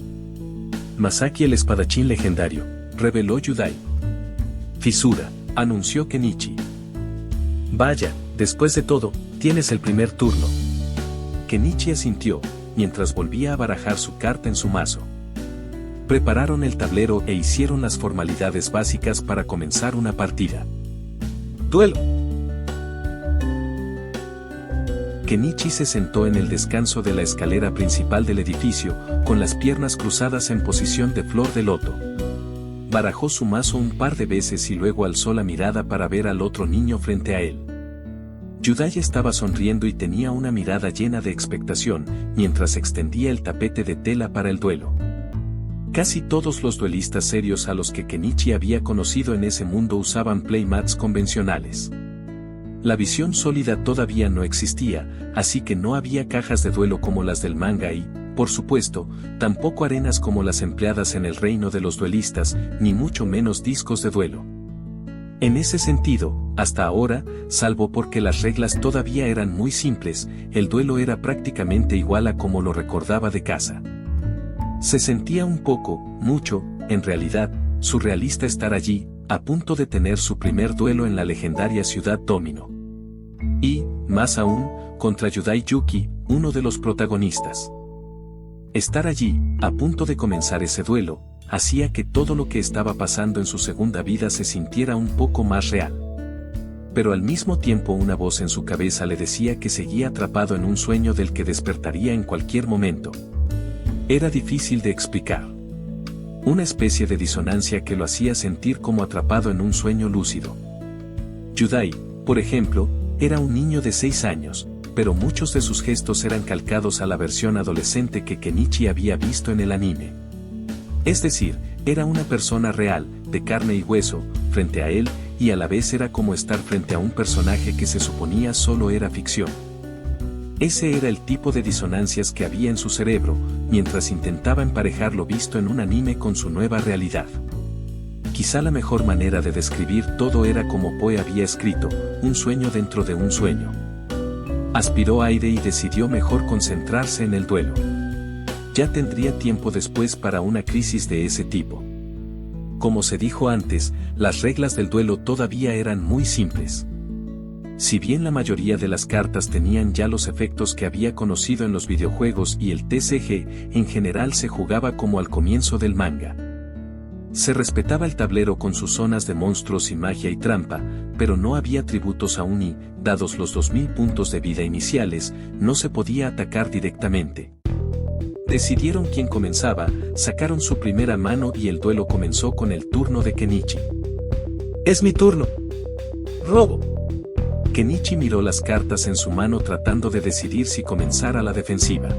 Masaki el espadachín legendario, reveló Yudai. Fisura, anunció Kenichi. Vaya, después de todo, tienes el primer turno. Kenichi asintió, mientras volvía a barajar su carta en su mazo. Prepararon el tablero e hicieron las formalidades básicas para comenzar una partida. ¡Duelo! Kenichi se sentó en el descanso de la escalera principal del edificio, con las piernas cruzadas en posición de flor de loto. Barajó su mazo un par de veces y luego alzó la mirada para ver al otro niño frente a él. Yudai estaba sonriendo y tenía una mirada llena de expectación, mientras extendía el tapete de tela para el duelo. Casi todos los duelistas serios a los que Kenichi había conocido en ese mundo usaban playmats convencionales. La visión sólida todavía no existía, así que no había cajas de duelo como las del manga y, por supuesto, tampoco arenas como las empleadas en el reino de los duelistas, ni mucho menos discos de duelo. En ese sentido, hasta ahora, salvo porque las reglas todavía eran muy simples, el duelo era prácticamente igual a como lo recordaba de casa. Se sentía un poco, mucho, en realidad, surrealista estar allí, a punto de tener su primer duelo en la legendaria ciudad Domino. Y, más aún, contra Yudai Yuki, uno de los protagonistas. Estar allí, a punto de comenzar ese duelo, hacía que todo lo que estaba pasando en su segunda vida se sintiera un poco más real. Pero al mismo tiempo una voz en su cabeza le decía que seguía atrapado en un sueño del que despertaría en cualquier momento. Era difícil de explicar. Una especie de disonancia que lo hacía sentir como atrapado en un sueño lúcido. Yudai, por ejemplo, era un niño de 6 años, pero muchos de sus gestos eran calcados a la versión adolescente que Kenichi había visto en el anime. Es decir, era una persona real, de carne y hueso, frente a él, y a la vez era como estar frente a un personaje que se suponía solo era ficción. Ese era el tipo de disonancias que había en su cerebro, mientras intentaba emparejar lo visto en un anime con su nueva realidad. Quizá la mejor manera de describir todo era como Poe había escrito, un sueño dentro de un sueño. Aspiró aire y decidió mejor concentrarse en el duelo. Ya tendría tiempo después para una crisis de ese tipo. Como se dijo antes, las reglas del duelo todavía eran muy simples. Si bien la mayoría de las cartas tenían ya los efectos que había conocido en los videojuegos y el TCG, en general se jugaba como al comienzo del manga. Se respetaba el tablero con sus zonas de monstruos y magia y trampa, pero no había tributos aún y, dados los 2000 puntos de vida iniciales, no se podía atacar directamente. Decidieron quién comenzaba, sacaron su primera mano y el duelo comenzó con el turno de Kenichi. ¡Es mi turno! ¡Robo! Kenichi miró las cartas en su mano tratando de decidir si comenzar a la defensiva.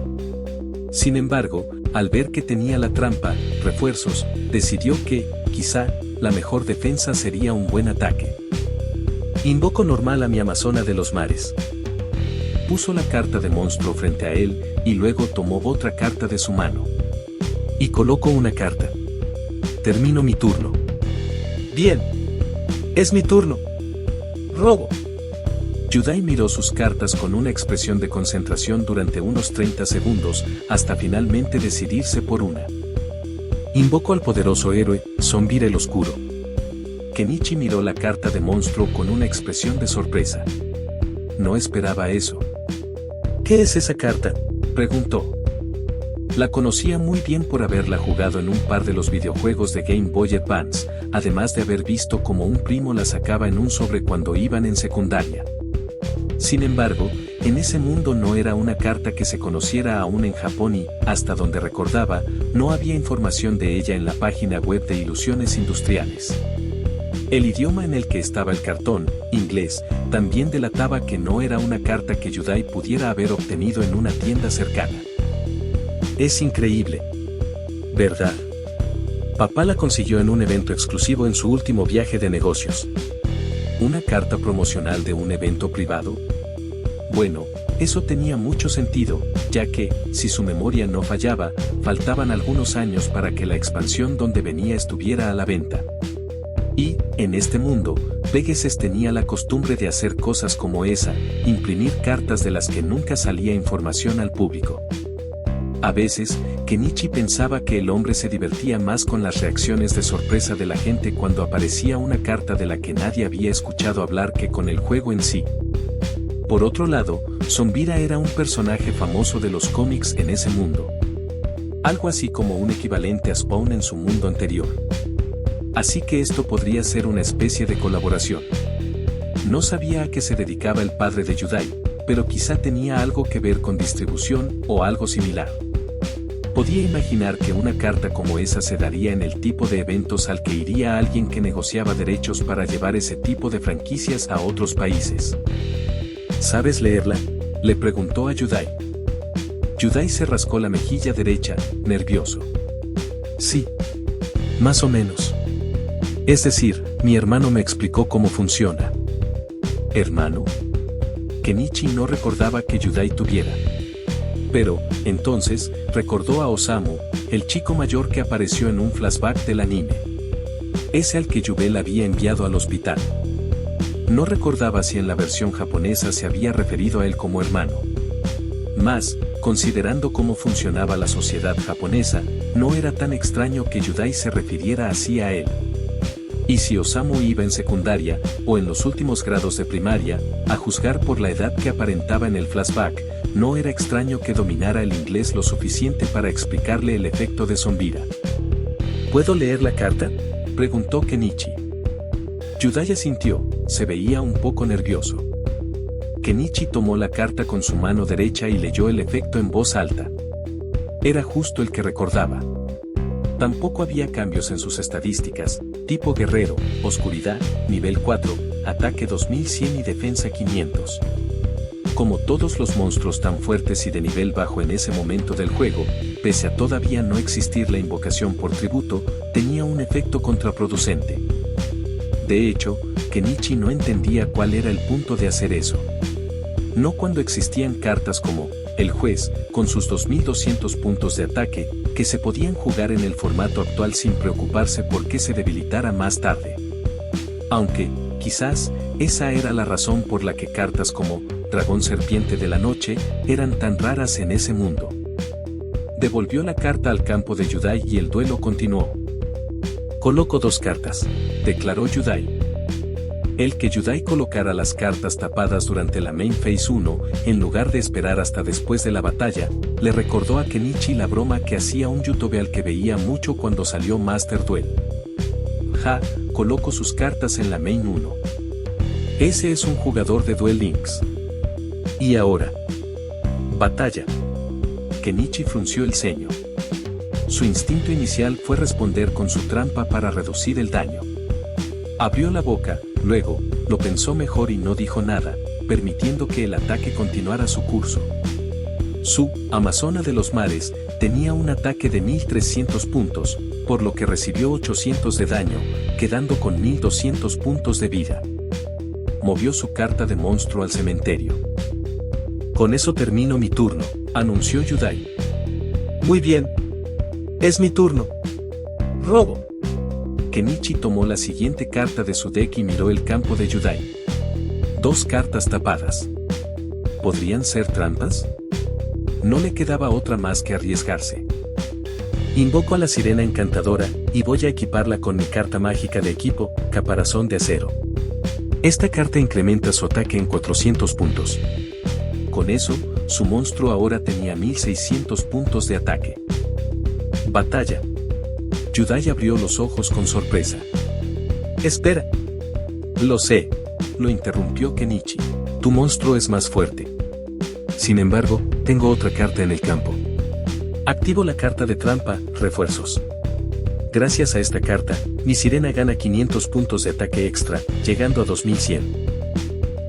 Sin embargo, al ver que tenía la trampa, refuerzos, decidió que, quizá, la mejor defensa sería un buen ataque. Invoco normal a mi amazona de los mares. Puso la carta de monstruo frente a él, y luego tomó otra carta de su mano. Y coloco una carta. Termino mi turno. Bien. Es mi turno. Robo. Yudai miró sus cartas con una expresión de concentración durante unos 30 segundos, hasta finalmente decidirse por una. Invoco al poderoso héroe, Zombira el Oscuro. Kenichi miró la carta de monstruo con una expresión de sorpresa. No esperaba eso. ¿Qué es esa carta?, preguntó. La conocía muy bien por haberla jugado en un par de los videojuegos de Game Boy Advance, además de haber visto cómo un primo la sacaba en un sobre cuando iban en secundaria. Sin embargo, en ese mundo no era una carta que se conociera aún en Japón y, hasta donde recordaba, no había información de ella en la página web de Ilusiones Industriales. El idioma en el que estaba el cartón, inglés, también delataba que no era una carta que Yudai pudiera haber obtenido en una tienda cercana. Es increíble, ¿verdad? Papá la consiguió en un evento exclusivo en su último viaje de negocios. ¿Una carta promocional de un evento privado? Bueno, eso tenía mucho sentido, ya que, si su memoria no fallaba, faltaban algunos años para que la expansión donde venía estuviera a la venta. Y, en este mundo, Pegasus tenía la costumbre de hacer cosas como esa, imprimir cartas de las que nunca salía información al público. A veces, Kenichi pensaba que el hombre se divertía más con las reacciones de sorpresa de la gente cuando aparecía una carta de la que nadie había escuchado hablar que con el juego en sí. Por otro lado, Zombira era un personaje famoso de los cómics en ese mundo. Algo así como un equivalente a Spawn en su mundo anterior. Así que esto podría ser una especie de colaboración. No sabía a qué se dedicaba el padre de Yudai, pero quizá tenía algo que ver con distribución o algo similar. Podía imaginar que una carta como esa se daría en el tipo de eventos al que iría alguien que negociaba derechos para llevar ese tipo de franquicias a otros países. ¿Sabes leerla?, le preguntó a Yudai. Yudai se rascó la mejilla derecha, nervioso. Sí. Más o menos. Es decir, mi hermano me explicó cómo funciona. ¿Hermano? Kenichi no recordaba que Yudai tuviera. Pero, entonces, recordó a Osamu, el chico mayor que apareció en un flashback del anime. Ese al que Yubel había enviado al hospital. No recordaba si en la versión japonesa se había referido a él como hermano. Más, considerando cómo funcionaba la sociedad japonesa, no era tan extraño que Yudai se refiriera así a él. Y si Osamu iba en secundaria, o en los últimos grados de primaria, a juzgar por la edad que aparentaba en el flashback, no era extraño que dominara el inglés lo suficiente para explicarle el efecto de Zombira. ¿Puedo leer la carta?, preguntó Kenichi. Yudai asintió, se veía un poco nervioso. Kenichi tomó la carta con su mano derecha y leyó el efecto en voz alta. Era justo el que recordaba. Tampoco había cambios en sus estadísticas, tipo guerrero, oscuridad, nivel 4, ataque 2100 y defensa 500. Como todos los monstruos tan fuertes y de nivel bajo en ese momento del juego, pese a todavía no existir la invocación por tributo, tenía un efecto contraproducente. De hecho, Kenichi no entendía cuál era el punto de hacer eso. No cuando existían cartas como el juez, con sus 2200 puntos de ataque, que se podían jugar en el formato actual sin preocuparse por que se debilitara más tarde. Aunque, quizás, esa era la razón por la que cartas como Dragón Serpiente de la Noche eran tan raras en ese mundo. Devolvió la carta al campo de Yudai y el duelo continuó. Coloco 2 cartas, declaró Yudai. El que Yudai colocara las cartas tapadas durante la Main Phase 1, en lugar de esperar hasta después de la batalla, le recordó a Kenichi la broma que hacía un youtuber al que veía mucho cuando salió Master Duel. Ja, coloco sus cartas en la Main 1. Ese es un jugador de Duel Links. Y ahora. Batalla. Kenichi frunció el ceño. Su instinto inicial fue responder con su trampa para reducir el daño. Abrió la boca, luego, lo pensó mejor y no dijo nada, permitiendo que el ataque continuara su curso. Su Amazona de los Mares tenía un ataque de 1300 puntos, por lo que recibió 800 de daño, quedando con 1200 puntos de vida. Movió su carta de monstruo al cementerio. Con eso termino mi turno, anunció Yudai. Muy bien. Es mi turno. Robo. Kenichi tomó la siguiente carta de su deck y miró el campo de Yudai. 2 cartas tapadas. ¿Podrían ser trampas? No le quedaba otra más que arriesgarse. Invoco a la sirena encantadora, y voy a equiparla con mi carta mágica de equipo, Caparazón de Acero. Esta carta incrementa su ataque en 400 puntos. Con eso, su monstruo ahora tenía 1600 puntos de ataque. Batalla. Yudai abrió los ojos con sorpresa. Espera. Lo sé, lo interrumpió Kenichi. Tu monstruo es más fuerte. Sin embargo, tengo otra carta en el campo. Activo la carta de trampa, refuerzos. Gracias a esta carta, mi sirena gana 500 puntos de ataque extra, llegando a 2100.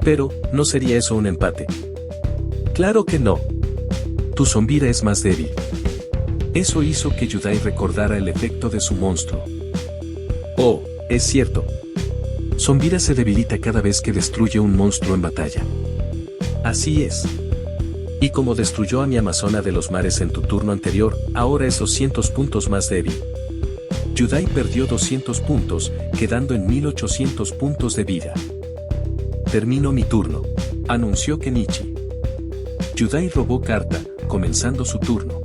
Pero, ¿no sería eso un empate? Claro que no. Tu Zombira es más débil. Eso hizo que Yudai recordara el efecto de su monstruo. Oh, es cierto. Zombira se debilita cada vez que destruye un monstruo en batalla. Así es. Y como destruyó a mi Amazona de los mares en tu turno anterior, ahora es 200 puntos más débil. Yudai perdió 200 puntos, quedando en 1800 puntos de vida. Termino mi turno, anunció Kenichi. Yudai robó carta, comenzando su turno.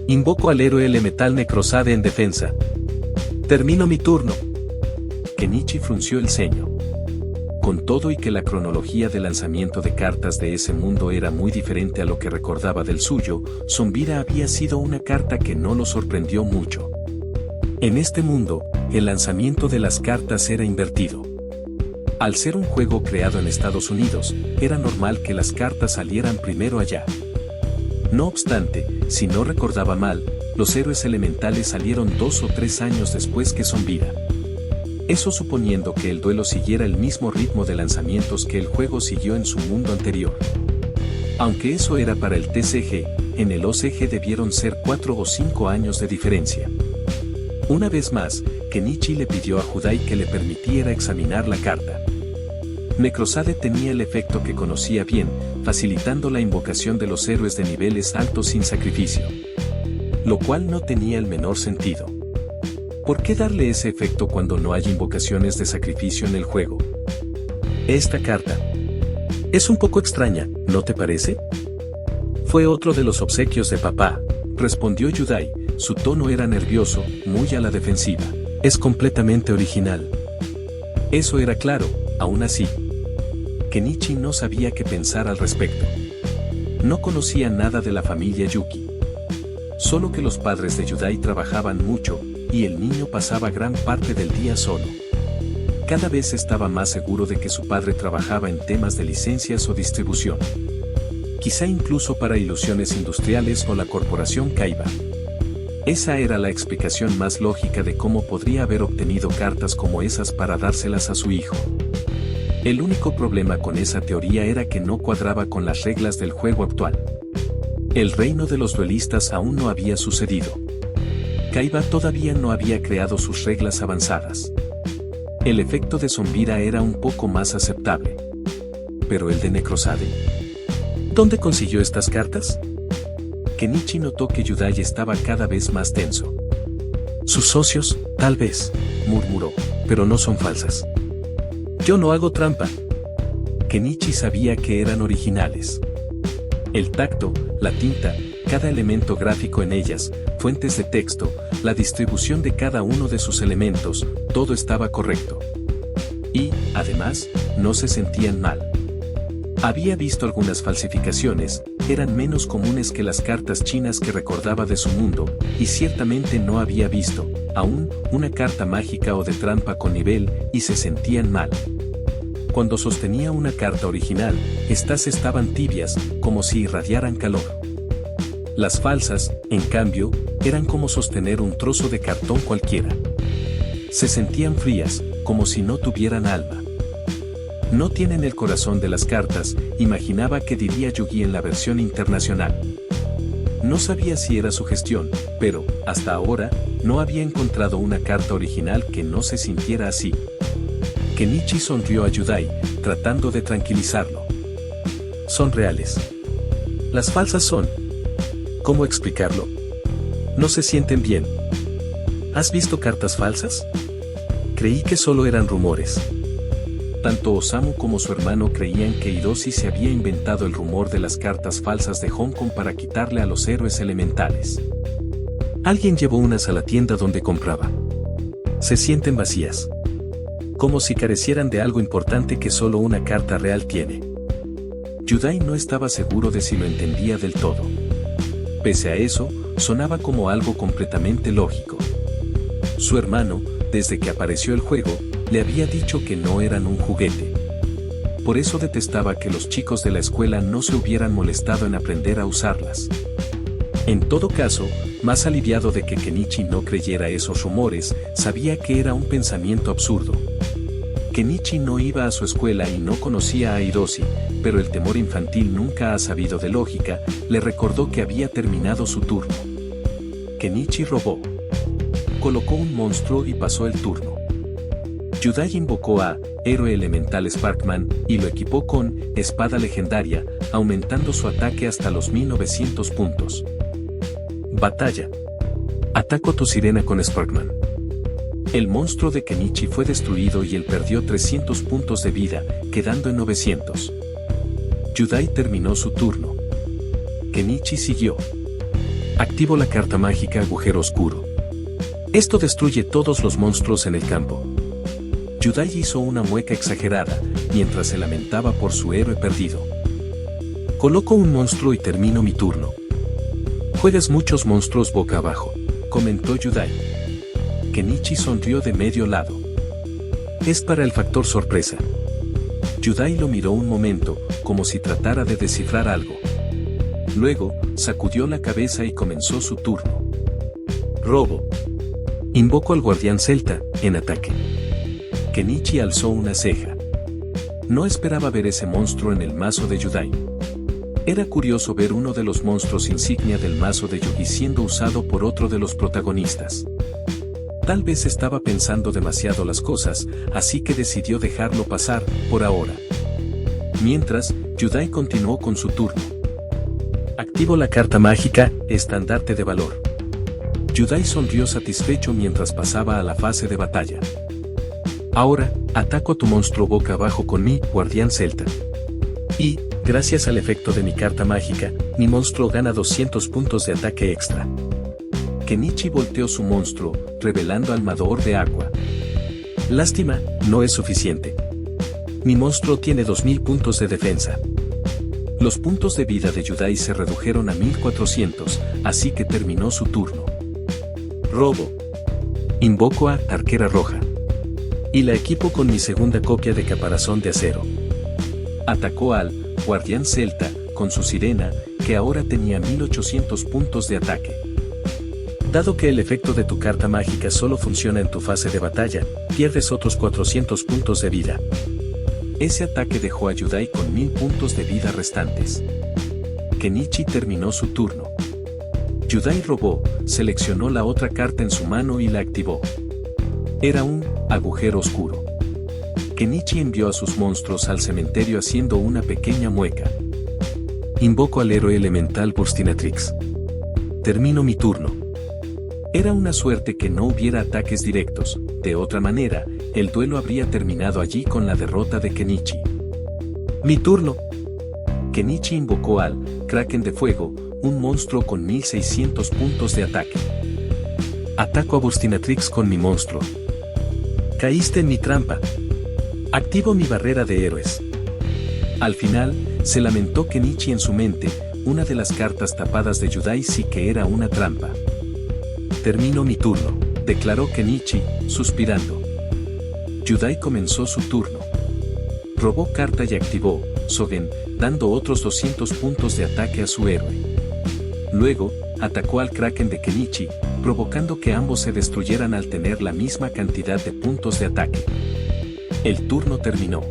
Invoco al héroe elemental Necrozade en defensa. Termino mi turno. Kenichi frunció el ceño. Con todo y que la cronología de lanzamiento de cartas de ese mundo era muy diferente a lo que recordaba del suyo, Zombira había sido una carta que no lo sorprendió mucho. En este mundo, el lanzamiento de las cartas era invertido. Al ser un juego creado en Estados Unidos, era normal que las cartas salieran primero allá. No obstante, si no recordaba mal, los héroes elementales salieron 2 o 3 años después que Zombira. Eso suponiendo que el duelo siguiera el mismo ritmo de lanzamientos que el juego siguió en su mundo anterior. Aunque eso era para el TCG, en el OCG debieron ser 4 o 5 años de diferencia. Una vez más, Kenichi le pidió a Yudai que le permitiera examinar la carta. Necrozade tenía el efecto que conocía bien, facilitando la invocación de los héroes de niveles altos sin sacrificio. Lo cual no tenía el menor sentido. ¿Por qué darle ese efecto cuando no hay invocaciones de sacrificio en el juego? Esta carta es un poco extraña, ¿no te parece? Fue otro de los obsequios de papá, respondió Yudai, su tono era nervioso, muy a la defensiva. Es completamente original. Eso era claro, aún así. Kenichi no sabía qué pensar al respecto. No conocía nada de la familia Yuki. Solo que los padres de Yudai trabajaban mucho, y el niño pasaba gran parte del día solo. Cada vez estaba más seguro de que su padre trabajaba en temas de licencias o distribución. Quizá incluso para Ilusiones Industriales o la corporación Kaiba. Esa era la explicación más lógica de cómo podría haber obtenido cartas como esas para dárselas a su hijo. El único problema con esa teoría era que no cuadraba con las reglas del juego actual. El reino de los duelistas aún no había sucedido. Kaiba todavía no había creado sus reglas avanzadas. El efecto de Zombira era un poco más aceptable. Pero el de Necrozade. ¿Dónde consiguió estas cartas? Kenichi notó que Yudai estaba cada vez más tenso. Sus socios, tal vez, murmuró, pero no son falsas. Yo no hago trampa. Kenichi sabía que eran originales. El tacto, la tinta, cada elemento gráfico en ellas, fuentes de texto, la distribución de cada uno de sus elementos, todo estaba correcto. Y, además, no se sentían mal. Había visto algunas falsificaciones, eran menos comunes que las cartas chinas que recordaba de su mundo, y ciertamente no había visto, aún, una carta mágica o de trampa con nivel, y se sentían mal. Cuando sostenía una carta original, estas estaban tibias, como si irradiaran calor. Las falsas, en cambio, eran como sostener un trozo de cartón cualquiera. Se sentían frías, como si no tuvieran alma. No tienen el corazón de las cartas, imaginaba que diría Yugi en la versión internacional. No sabía si era su gestión, pero, hasta ahora, no había encontrado una carta original que no se sintiera así. Kenichi sonrió a Yudai, tratando de tranquilizarlo. Son reales. Las falsas son. ¿Cómo explicarlo? No se sienten bien. ¿Has visto cartas falsas? Creí que solo eran rumores. Tanto Osamu como su hermano creían que Hiroshi se había inventado el rumor de las cartas falsas de Hong Kong para quitarle a los héroes elementales. Alguien llevó unas a la tienda donde compraba. Se sienten vacías. Como si carecieran de algo importante que solo una carta real tiene. Yudai no estaba seguro de si lo entendía del todo. Pese a eso, sonaba como algo completamente lógico. Su hermano, desde que apareció el juego, le había dicho que no eran un juguete. Por eso detestaba que los chicos de la escuela no se hubieran molestado en aprender a usarlas. En todo caso, más aliviado de que Kenichi no creyera esos rumores, sabía que era un pensamiento absurdo. Kenichi no iba a su escuela y no conocía a Hiroshi, pero el temor infantil nunca ha sabido de lógica, le recordó que había terminado su turno. Kenichi robó. Colocó un monstruo y pasó el turno. Yudai invocó a Héroe Elemental Sparkman y lo equipó con Espada Legendaria, aumentando su ataque hasta los 1900 puntos. Batalla. Ataco a tu sirena con Sparkman. El monstruo de Kenichi fue destruido y él perdió 300 puntos de vida, quedando en 900. Yudai terminó su turno. Kenichi siguió. Activo la carta mágica Agujero Oscuro. Esto destruye todos los monstruos en el campo. Yudai hizo una mueca exagerada, mientras se lamentaba por su héroe perdido. Coloco un monstruo y termino mi turno. Juegas muchos monstruos boca abajo, comentó Yudai. Kenichi sonrió de medio lado. Es para el factor sorpresa. Yudai lo miró un momento, como si tratara de descifrar algo. Luego, sacudió la cabeza y comenzó su turno. Robo. Invoco al guardián celta, en ataque. Kenichi alzó una ceja. No esperaba ver ese monstruo en el mazo de Yudai. Era curioso ver uno de los monstruos insignia del mazo de Yugi siendo usado por otro de los protagonistas. Tal vez estaba pensando demasiado las cosas, así que decidió dejarlo pasar, por ahora. Mientras, Yudai continuó con su turno. Activo la carta mágica, Estandarte de Valor. Yudai sonrió satisfecho mientras pasaba a la fase de batalla. Ahora, ataco a tu monstruo boca abajo con mi guardián celta. Y, gracias al efecto de mi carta mágica, mi monstruo gana 200 puntos de ataque extra. Kenichi volteó su monstruo, revelando al Mador de Agua. Lástima, no es suficiente. Mi monstruo tiene 2000 puntos de defensa. Los puntos de vida de Yudai se redujeron a 1400, así que terminó su turno. Robo. Invoco a Arquera Roja. Y la equipo con mi segunda copia de Caparazón de Acero. Atacó al Guardián Celta, con su sirena, que ahora tenía 1800 puntos de ataque. Dado que el efecto de tu carta mágica solo funciona en tu fase de batalla, pierdes otros 400 puntos de vida. Ese ataque dejó a Yudai con 1000 puntos de vida restantes. Kenichi terminó su turno. Yudai robó, seleccionó la otra carta en su mano y la activó. Era un agujero oscuro. Kenichi envió a sus monstruos al cementerio haciendo una pequeña mueca. Invoco al héroe elemental Burstinatrix. Termino mi turno. Era una suerte que no hubiera ataques directos, de otra manera, el duelo habría terminado allí con la derrota de Kenichi. Mi turno. Kenichi invocó al Kraken de Fuego, un monstruo con 1600 puntos de ataque. Ataco a Burstinatrix con mi monstruo. Caíste en mi trampa. Activo mi barrera de héroes. Al final, se lamentó Kenichi en su mente, una de las cartas tapadas de Yudai sí que era una trampa. Termino mi turno, declaró Kenichi, suspirando. Yudai comenzó su turno. Robó carta y activó Sogen, dando otros 200 puntos de ataque a su héroe. Luego, atacó al Kraken de Kenichi, provocando que ambos se destruyeran al tener la misma cantidad de puntos de ataque. El turno terminó.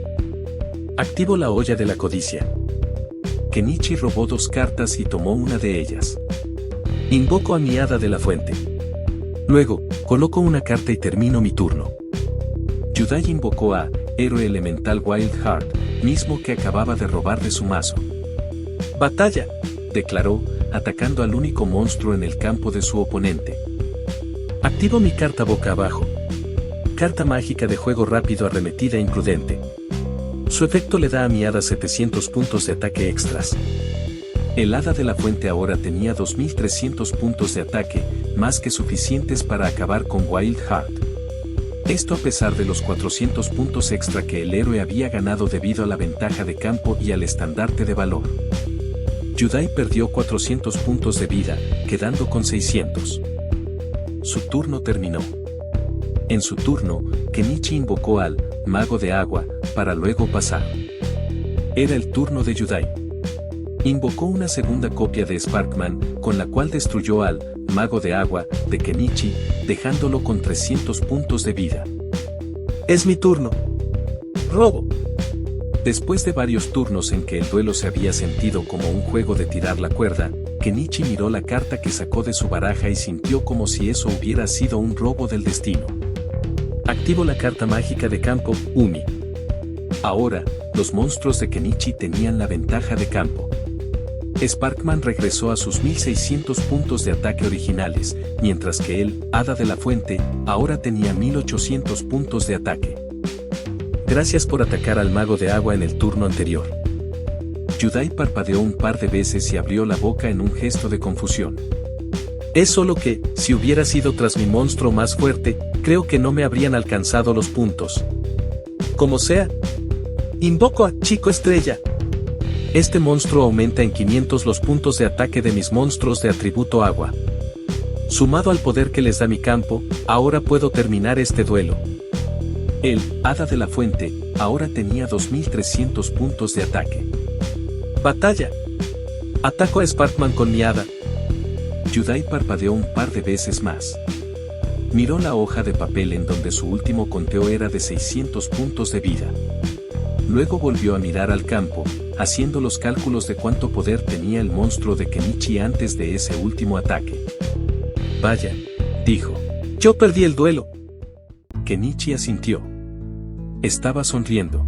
Activo la olla de la codicia. Kenichi robó 2 cartas y tomó una de ellas. Invoco a mi hada de la fuente. Luego, coloco una carta y termino mi turno. Yudai invocó a Héroe Elemental Wild Heart, mismo que acababa de robar de su mazo. Batalla, declaró, atacando al único monstruo en el campo de su oponente. Activo mi carta boca abajo. Carta mágica de juego rápido arremetida imprudente. Su efecto le da a mi hada 700 puntos de ataque extras. El hada de la fuente ahora tenía 2300 puntos de ataque, más que suficientes para acabar con Wild Heart. Esto a pesar de los 400 puntos extra que el héroe había ganado debido a la ventaja de campo y al estandarte de valor. Yudai perdió 400 puntos de vida, quedando con 600. Su turno terminó. En su turno, Kenichi invocó al Mago de Agua, para luego pasar. Era el turno de Yudai. Invocó una segunda copia de Sparkman, con la cual destruyó al Mago de Agua de Kenichi, dejándolo con 300 puntos de vida. Es mi turno. Robo. Después de varios turnos en que el duelo se había sentido como un juego de tirar la cuerda, Kenichi miró la carta que sacó de su baraja y sintió como si eso hubiera sido un robo del destino. Activo la carta mágica de campo, Umi. Ahora, los monstruos de Kenichi tenían la ventaja de campo. Sparkman regresó a sus 1600 puntos de ataque originales, mientras que el Hada de la Fuente ahora tenía 1800 puntos de ataque. Gracias por atacar al Mago de Agua en el turno anterior. Yudai parpadeó un par de veces y abrió la boca en un gesto de confusión. Es solo que, si hubiera sido tras mi monstruo más fuerte, creo que no me habrían alcanzado los puntos. Como sea, invoco a Chico Estrella. Este monstruo aumenta en 500 los puntos de ataque de mis monstruos de atributo agua. Sumado al poder que les da mi campo, ahora puedo terminar este duelo. El Hada de la Fuente ahora tenía 2300 puntos de ataque. Batalla. Ataco a Sparkman con mi hada. Yudai parpadeó un par de veces más. Miró la hoja de papel en donde su último conteo era de 600 puntos de vida. Luego volvió a mirar al campo, haciendo los cálculos de cuánto poder tenía el monstruo de Kenichi antes de ese último ataque. Vaya, dijo. Yo perdí el duelo. Kenichi asintió. Estaba sonriendo.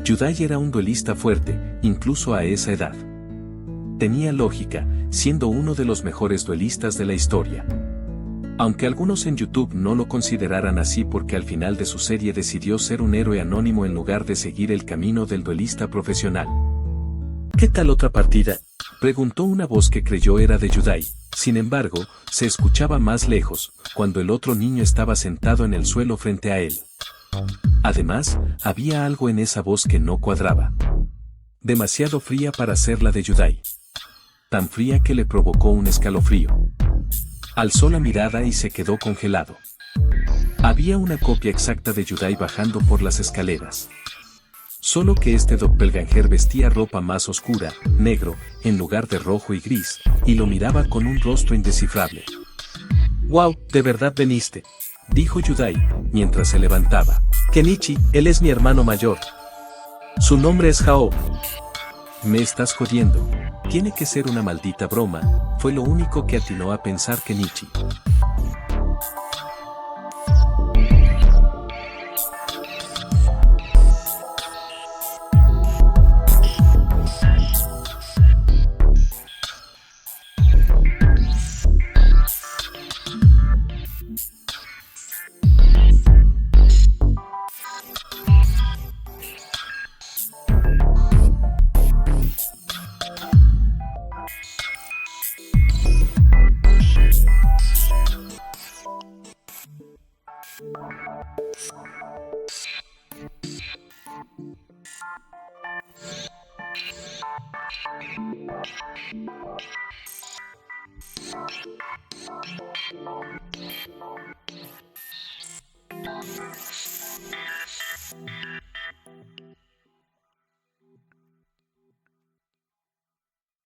Yudai era un duelista fuerte, incluso a esa edad. Tenía lógica, siendo uno de los mejores duelistas de la historia. Aunque algunos en YouTube no lo consideraran así porque al final de su serie decidió ser un héroe anónimo en lugar de seguir el camino del duelista profesional. ¿Qué tal otra partida?, preguntó una voz que creyó era de Yudai. Sin embargo, se escuchaba más lejos, cuando el otro niño estaba sentado en el suelo frente a él. Además, había algo en esa voz que no cuadraba. Demasiado fría para ser la de Yudai. Tan fría que le provocó un escalofrío. Alzó la mirada y se quedó congelado. Había una copia exacta de Yudai bajando por las escaleras. Solo que este doppelganger vestía ropa más oscura, negro, en lugar de rojo y gris, y lo miraba con un rostro indescifrable. «Wow, ¿de verdad veniste?», dijo Yudai, mientras se levantaba. «Kenichi, él es mi hermano mayor. Su nombre es Hao». «Me estás jodiendo. Tiene que ser una maldita broma», fue lo único que atinó a pensar Kenichi.